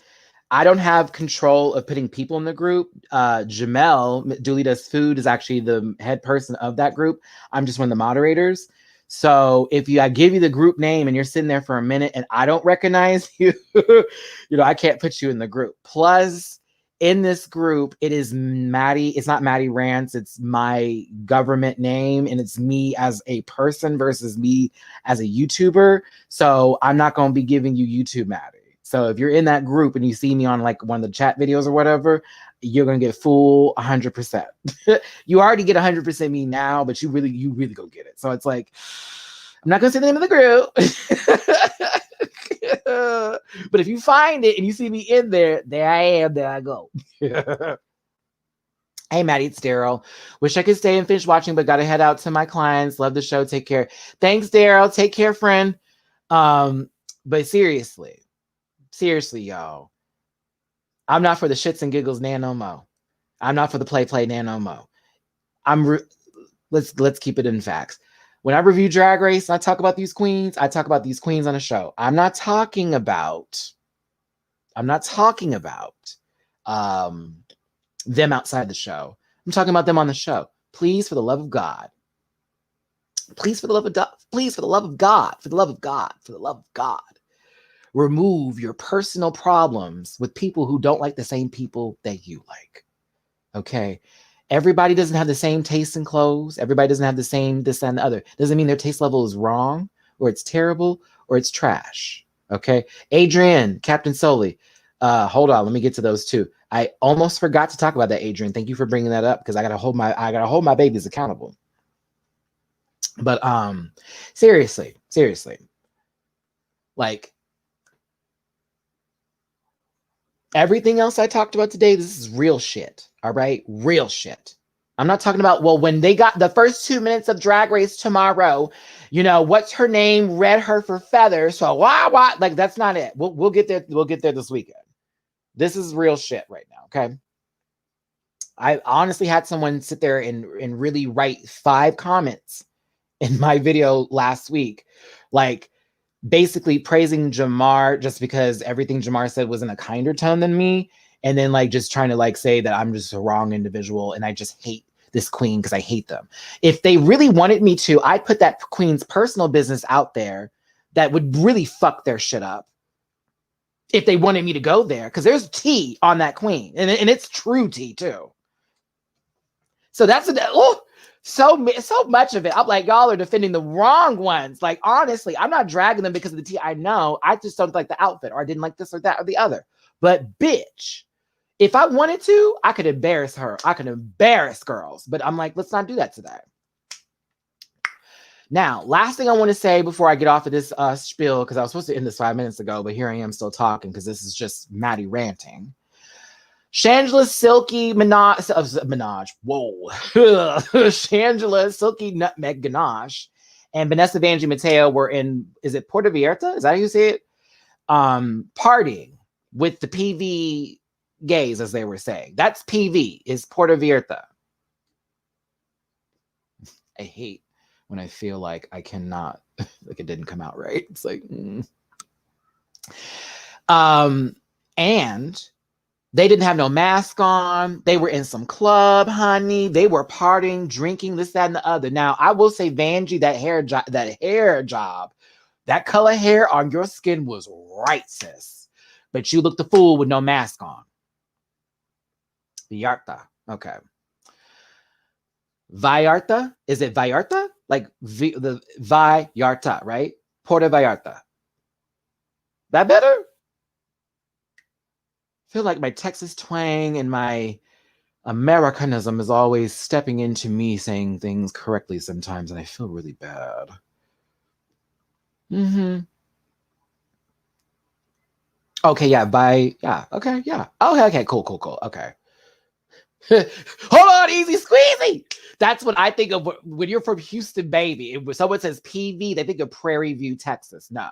I don't have control of putting people in the group. Jamel, Julie Does Food, is actually the head person of that group. I'm just one of the moderators. So if I give you the group name and you're sitting there for a minute and I don't recognize you, I can't put you in the group. Plus, in this group, it is Matty. It's not Matty Rants. It's my government name, and it's me as a person versus me as a YouTuber. So I'm not going to be giving you YouTube Matty. So if you're in that group and you see me on like one of the chat videos or whatever, you're going to get full 100%. You already get 100% me now, but you really go get it. So it's like, I'm not going to say the name of the group. But if you find it and you see me in there I am, there I go. Hey, Maddie, it's Daryl. Wish I could stay and finish watching, but got to head out to my clients. Love the show. Take care. Thanks, Daryl. Take care, friend. But seriously, y'all, I'm not for the shits and giggles no mo. I'm not for the play no mo. Let's keep it in facts. When I review Drag Race, I talk about these queens. I talk about these queens on a show. I'm not talking about them outside the show. I'm talking about them on the show. Please, for the love of God. Please, for the love of God. Please, for the love of God. For the love of God. For the love of God. Remove your personal problems with people who don't like the same people that you like. Okay? Everybody doesn't have the same taste in clothes. Everybody doesn't have the same this, that, and the other. Doesn't mean their taste level is wrong or it's terrible or it's trash. Okay? Adrian, Captain Solely. Hold on. Let me get to those too. I almost forgot to talk about that, Adrian. Thank you for bringing that up because I gotta hold my babies accountable. But seriously, like everything else I talked about today, this is real shit. All right, real shit. I'm not talking about, well, when they got the first 2 minutes of Drag Race tomorrow, what's her name read her for feathers. So why, like that's not it. We'll get there. We'll get there this weekend. This is real shit right now. Okay. I honestly had someone sit there and really write 5 comments in my video last week, like basically praising Jamar just because everything Jamar said was in a kinder tone than me. And then like just trying to like say that I'm just a wrong individual and I just hate this queen because I hate them. If they really wanted me to, I'd put that queen's personal business out there that would really fuck their shit up. If they wanted me to go there, because there's tea on that queen and it's true tea too. So that's So much of it. I'm like, y'all are defending the wrong ones. Like, honestly, I'm not dragging them because of the tea. I know. I just don't like the outfit, or I didn't like this or that or the other. But bitch, if I wanted to, I could embarrass her. I could embarrass girls. But I'm like, let's not do that today. Now, last thing I want to say before I get off of this spiel, because I was supposed to end this 5 minutes ago, but here I am still talking because this is just Matty ranting. Shangela Silky Minaj. Whoa. Shangela Silky Nutmeg Ganache and Vanessa Vanjie Mateo were in, is it Puerto Vallarta? Is that how you say it? Partying with the PV gays, as they were saying. That's PV, is Puerto Vallarta. I hate when I feel like I cannot, like it didn't come out right. It's like, and they didn't have no mask on. They were in some club, honey. They were partying, drinking, this, that, and the other. Now, I will say, Vanjie, that hair job, that color hair on your skin was right, sis. But you looked the fool with no mask on. Vallarta. Okay. Vallarta? Is it Vallarta? Like the Vallarta, right? Puerto Vallarta. That better? I feel like my Texas twang and my Americanism is always stepping into me saying things correctly sometimes, and I feel really bad. Okay, yeah, okay, yeah. Okay, cool. Okay. Hold on, easy squeezy. That's what I think of when you're from Houston, baby. If someone says PV, they think of Prairie View, Texas. No,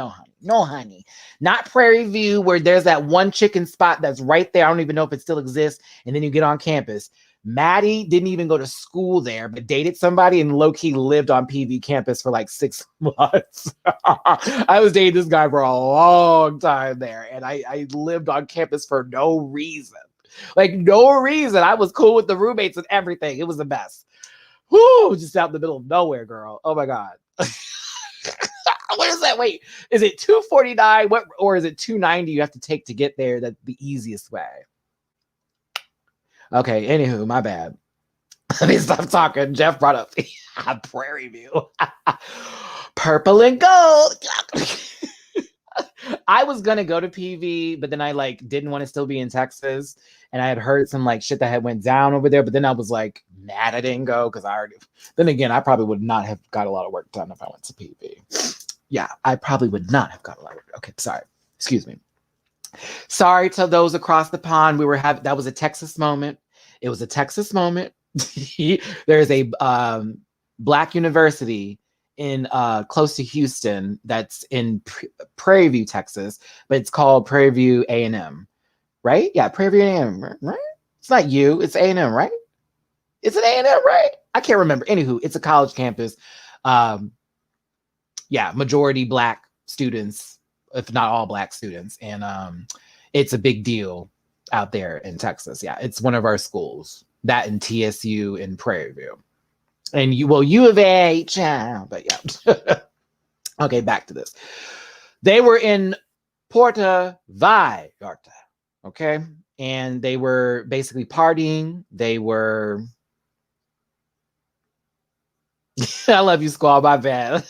honey. Not Prairie View, where there's that one chicken spot that's right there. I don't even know if it still exists. And then you get on campus. Maddie didn't even go to school there, but dated somebody and low-key lived on PV campus for like 6 months. I was dating this guy for a long time there, and I lived on campus for no reason. Like, no reason. I was cool with the roommates and everything. It was the best. Whoo, just out in the middle of nowhere, girl. Oh my God. What is that? Wait, is it 249? What, or is it 290 you have to take to get there? That's the easiest way. Okay, anywho, my bad. Let me stop talking. Jeff brought up Prairie View. Purple and gold. I was gonna go to PV, but then I like didn't want to still be in Texas, and I had heard some like shit that had went down over there. But then I was like mad I didn't go because I already. Then again, I probably would not have got a lot of work done if I went to PV. Yeah, I probably would not have got a lot of work. Okay, sorry. Excuse me. Sorry to those across the pond. We were having that was a Texas moment. It was a Texas moment. There's a Black university in close to Houston that's in Prairie View, Texas, but it's called Prairie View A&M, right? Yeah, Prairie View A&M, right? It's not you, it's A&M, right? Is it A&M, right? I can't remember. Anywho, it's a college campus. Yeah, majority Black students, if not all Black students, and it's a big deal out there in Texas. Yeah, it's one of our schools. That and TSU in Prairie View. And U of A, but yeah. Okay, back to this. They were in Puerto Vallarta, okay? And they were basically partying. They were... I love you, Squall, my bad.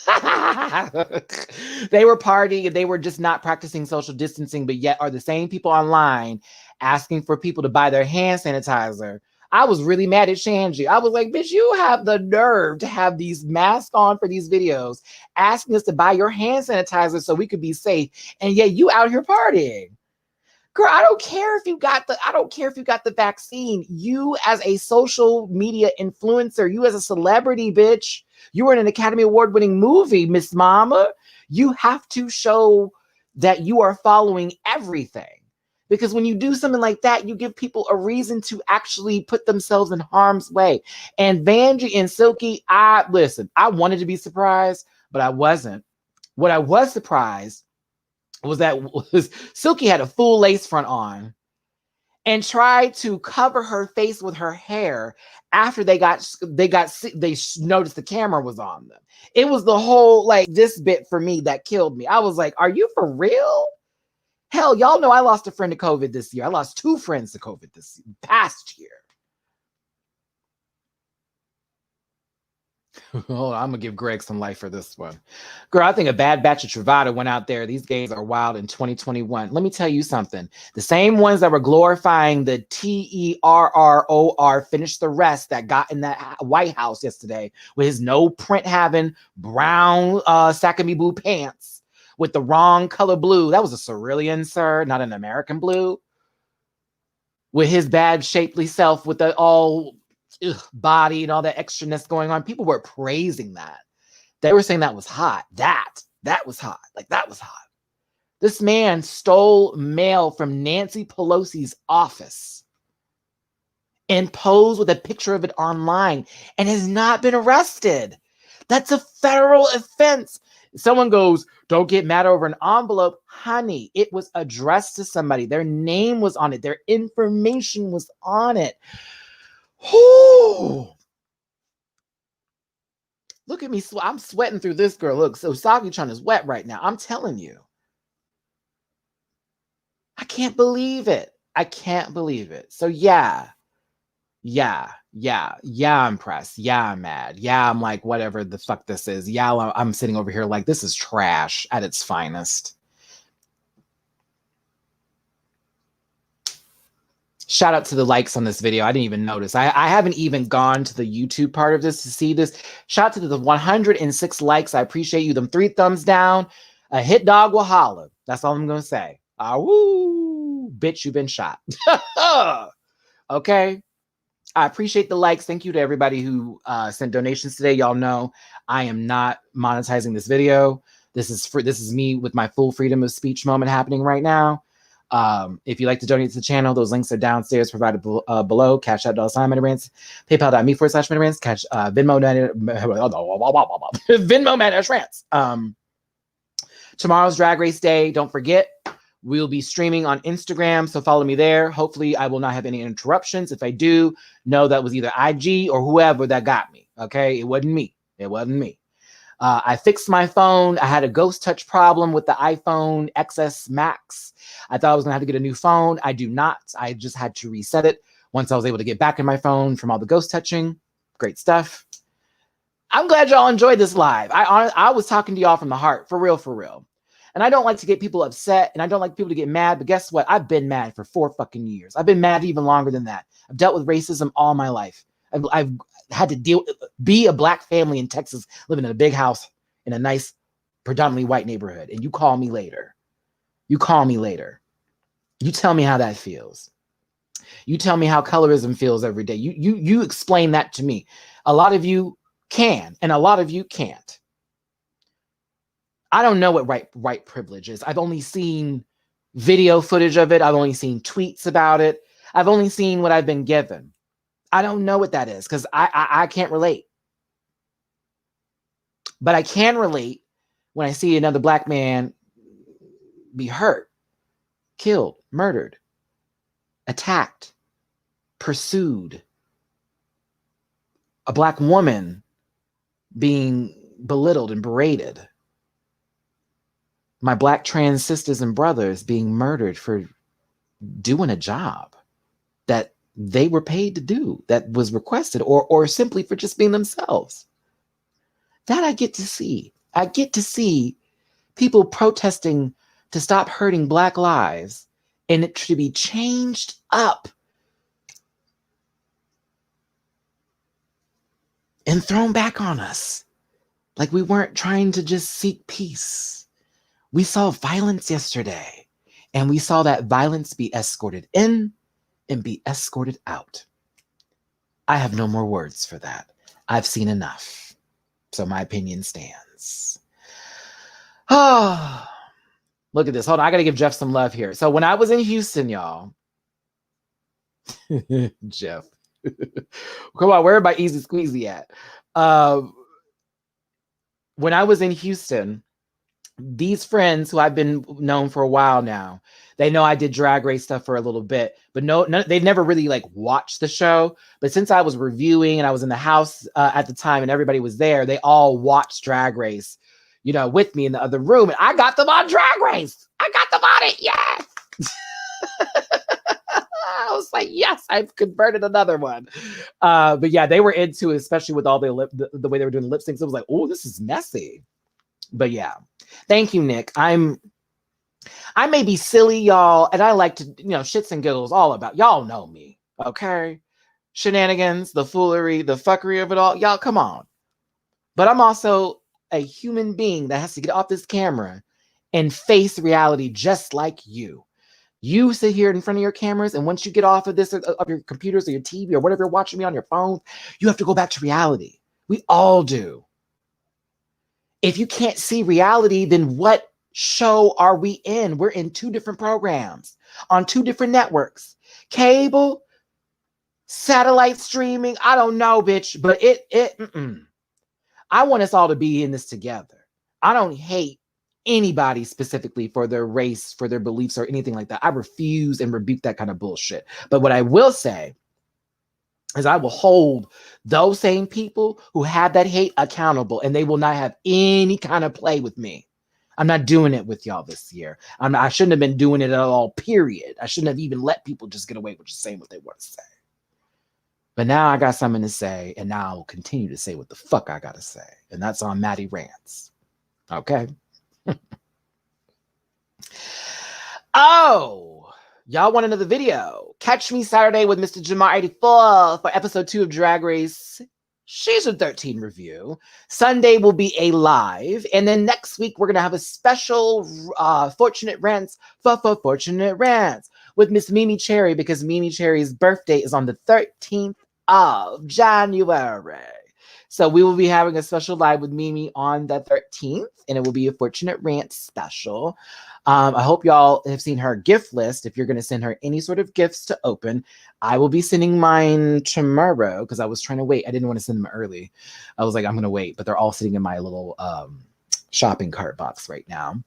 They were partying and they were just not practicing social distancing, but yet are the same people online asking for people to buy their hand sanitizer. I was really mad at Shanji. I was like, bitch, you have the nerve to have these masks on for these videos, asking us to buy your hand sanitizer so we could be safe. And yet you out here partying. Girl, I don't care if you got the vaccine. You as a social media influencer, you as a celebrity, bitch, you were in an Academy Award winning movie, Miss Mama. You have to show that you are following everything. Because when you do something like that, you give people a reason to actually put themselves in harm's way. And Vanjie and Silky, I wanted to be surprised, but I wasn't. What I was surprised was that Silky had a full lace front on and tried to cover her face with her hair after they noticed the camera was on them. It was the whole, like, this bit for me that killed me. I was like, are you for real? Hell, y'all know I lost a friend to COVID this year. I lost 2 friends to COVID this past year. Hold on, I'm gonna give Greg some life for this one. Girl, I think a bad batch of Truvada went out there. These gays are wild in 2021. Let me tell you something. The same ones that were glorifying the TERROR finish the rest that got in that White House yesterday with his no print having brown Sakami blue pants with the wrong color blue. That was a Cerulean, sir, not an American blue. With his bad shapely self with the all body and all that extraness going on. People were praising that. They were saying that was hot. That was hot. Like, that was hot. This man stole mail from Nancy Pelosi's office and posed with a picture of it online and has not been arrested. That's a federal offense. Someone goes, don't get mad over an envelope. Honey, it was addressed to somebody. Their name was on it. Their information was on it. Whoo! Look at me. I'm sweating through this, girl. Look, so Sagi-chan is wet right now. I'm telling you. I can't believe it. I can't believe it. So yeah, I'm pressed. Yeah, I'm mad. Yeah, I'm like, whatever the fuck this is. Yeah, I'm sitting over here like, this is trash at its finest. Shout out to the likes on this video. I didn't even notice. I haven't even gone to the YouTube part of this to see this. Shout out to the 106 likes. I appreciate you. Them 3 thumbs down. A hit dog will holler. That's all I'm going to say. Woo, bitch, you've been shot. Okay. I appreciate the likes. Thank you to everybody who sent donations today. Y'all know I am not monetizing this video. This is me with my full freedom of speech moment happening right now. If you'd like to donate to the channel, those links are downstairs provided below. Cash App $MattyRants, PayPal.me/MattyRants, cash Venmo MattyRants. Tomorrow's Drag Race Day. Don't forget, we'll be streaming on Instagram, so follow me there. Hopefully, I will not have any interruptions. If I do, know that was either IG or whoever that got me. Okay, it wasn't me. It wasn't me. I fixed my phone. I had a ghost touch problem with the iPhone XS Max. I thought I was going to have to get a new phone. I do not. I just had to reset it once I was able to get back in my phone from all the ghost touching. Great stuff. I'm glad y'all enjoyed this live. I was talking to y'all from the heart, for real, for real. And I don't like to get people upset, and I don't like people to get mad, but guess what? I've been mad for 4 fucking years. I've been mad even longer than that. I've dealt with racism all my life. I've had to be a black family in Texas, living in a big house in a nice, predominantly white neighborhood. And you call me later. You call me later. You tell me how that feels. You tell me how colorism feels every day. You explain that to me. A lot of you can, and a lot of you can't. I don't know what white privilege is. I've only seen video footage of it. I've only seen tweets about it. I've only seen what I've been given. I don't know what that is because I can't relate. But I can relate when I see another black man be hurt, killed, murdered, attacked, pursued. A black woman being belittled and berated. My black trans sisters and brothers being murdered for doing a job that they were paid to do, that was requested, or simply for just being themselves. That I get to see. I get to see people protesting to stop hurting black lives and it to be changed up and thrown back on us like we weren't trying to just seek peace. We saw violence yesterday, and we saw that violence be escorted in and be escorted out. I have no more words for that. I've seen enough. So my opinion stands. Oh, look at this. Hold on. I got to give Jeff some love here. So when I was in Houston, y'all. Jeff. Come on. Where my Easy Squeezy at? When I was in Houston, these friends who I've been known for a while now, they know I did Drag Race stuff for a little bit, but they've never really like watched the show. But since I was reviewing and I was in the house at the time and everybody was there, they all watched Drag Race, you know, with me in the other room. And I got them on Drag Race. I got them on it. Yes. I was like, yes, I've converted another one. But yeah, they were into it, especially with all the way they were doing the lip syncs. It was like, oh, this is messy. But yeah, thank you, Nick. I may be silly, y'all, and I like to, shits and giggles all about. Y'all know me, okay? Shenanigans, the foolery, the fuckery of it all. Y'all, come on. But I'm also a human being that has to get off this camera and face reality just like you. You sit here in front of your cameras, and once you get off of this, of your computers or your TV or whatever you're watching me on your phone, you have to go back to reality. We all do. If you can't see reality, then what show are we in? We're in 2 different programs on 2 different networks. Cable, satellite streaming, I don't know, bitch, but I want us all to be in this together. I don't hate anybody specifically for their race, for their beliefs, or anything like that. I refuse and rebuke that kind of bullshit. But what I will say is I will hold those same people who have that hate accountable, and they will not have any kind of play with me. I'm not doing it with y'all this year. I shouldn't have been doing it at all, period. I shouldn't have even let people just get away with just saying what they want to say. But now I got something to say, and now I will continue to say what the fuck I got to say. And that's on Matty Rants. Okay? Oh, y'all want another video? Catch me Saturday with Mr. Jamar84 for episode 2 of Drag Race Season 13 review. Sunday will be a live. And then next week, we're going to have a special Fortunate Rants for Fortunate Rants with Miss Mimi Cherry, because Mimi Cherry's birthday is on the 13th of January. So we will be having a special live with Mimi on the 13th, and it will be a Fortunate Rant special. I hope y'all have seen her gift list. If you're going to send her any sort of gifts to open, I will be sending mine tomorrow, because I was trying to wait. I didn't want to send them early. I was like, I'm going to wait, but they're all sitting in my little shopping cart box right now.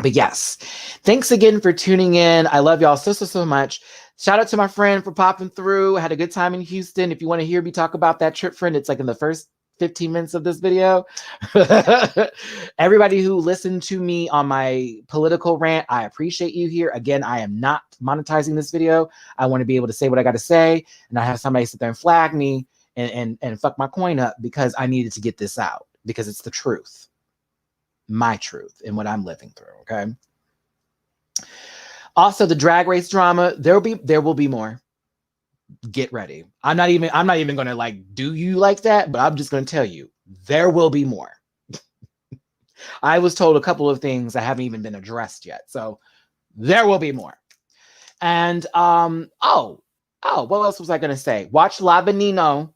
But yes, thanks again for tuning in. I love y'all so much. Shout out to my friend for popping through. I had a good time in Houston. If you want to hear me talk about that trip, friend, it's like in the first 15 minutes of this video. Everybody who listened to me on my political rant, I appreciate you here. Again, I am not monetizing this video. I want to be able to say what I got to say, and I have somebody sit there and flag me and fuck my coin up, because I needed to get this out, because it's the truth. My truth and what I'm living through. Okay. Also, the Drag Race drama, there will be more. Get ready. I'm not even going to like do you like that, but I'm just going to tell you there will be more. I was told a couple of things that haven't even been addressed yet, so there will be more. And what else was I going to say? Watch La Veneno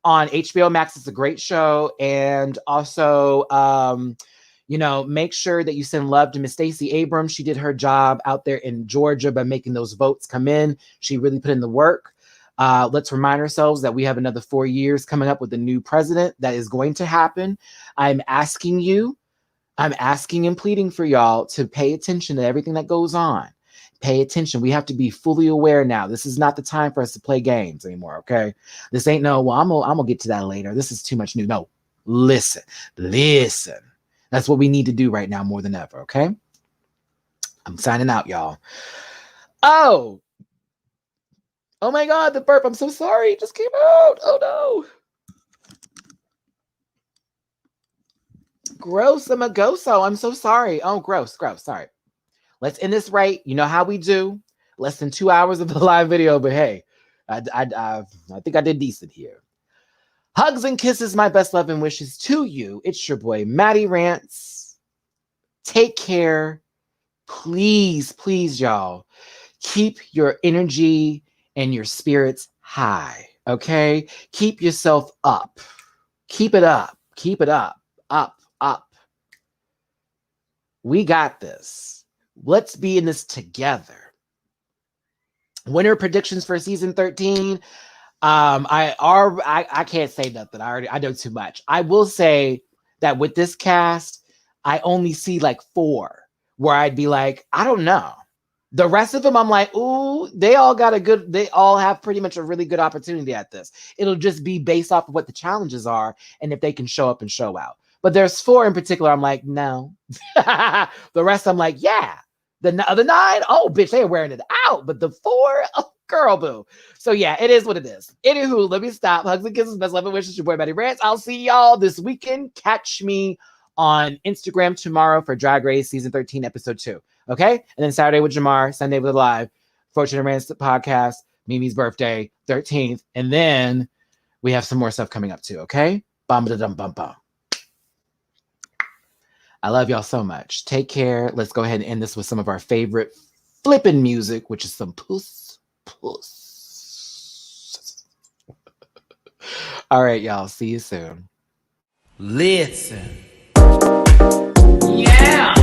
on HBO Max. It's a great show. And also make sure that you send love to Miss Stacey Abrams. She did her job out there in Georgia by making those votes come in. She really put in the work. Let's remind ourselves that we have another 4 years coming up with a new president. That is going to happen. I'm asking and pleading for y'all to pay attention to everything that goes on. Pay attention. We have to be fully aware now. This is not the time for us to play games anymore, okay? This ain't I'm gonna get to that later. This is too much news. No, listen. That's what we need to do right now more than ever, okay? I'm signing out, y'all. Oh my God, the burp. I'm so sorry. It just came out. Oh no. Gross, I'm a goso. I'm so sorry. Oh, gross. Sorry. Let's end this right. You know how we do. Less than 2 hours of the live video, but hey, I think I did decent here. Hugs and kisses, my best love and wishes to you. It's your boy, Matty Rants. Take care. Please, y'all, keep your energy and your spirits high, okay? Keep yourself up. Keep it up. Up. We got this. Let's be in this together. Winner predictions for season 13. I can't say nothing. I know too much. I will say that with this cast, I only see like 4 where I'd be like, I don't know. The rest of them, I'm like, ooh, they all have pretty much a really good opportunity at this. It'll just be based off of what the challenges are and if they can show up and show out. But there's 4 in particular, I'm like, no. The rest, I'm like, yeah. The other 9, oh, bitch, they're wearing it out. But the 4, oh, Girl, boo. So yeah, it is what it is. Anywho, let me stop. Hugs and kisses, best love and wishes. Your boy Matty Rants. I'll see y'all this weekend. Catch me on Instagram tomorrow for Drag Race Season 13, Episode 2. Okay? And then Saturday with Jamar, Sunday with Live, Fortune and Rants podcast, Mimi's birthday, 13th. And then we have some more stuff coming up too, okay? Bum-ba-da-dum-bum-bum. I love y'all so much. Take care. Let's go ahead and end this with some of our favorite flipping music, which is some puss. All right, y'all. See you soon. Listen. Yeah.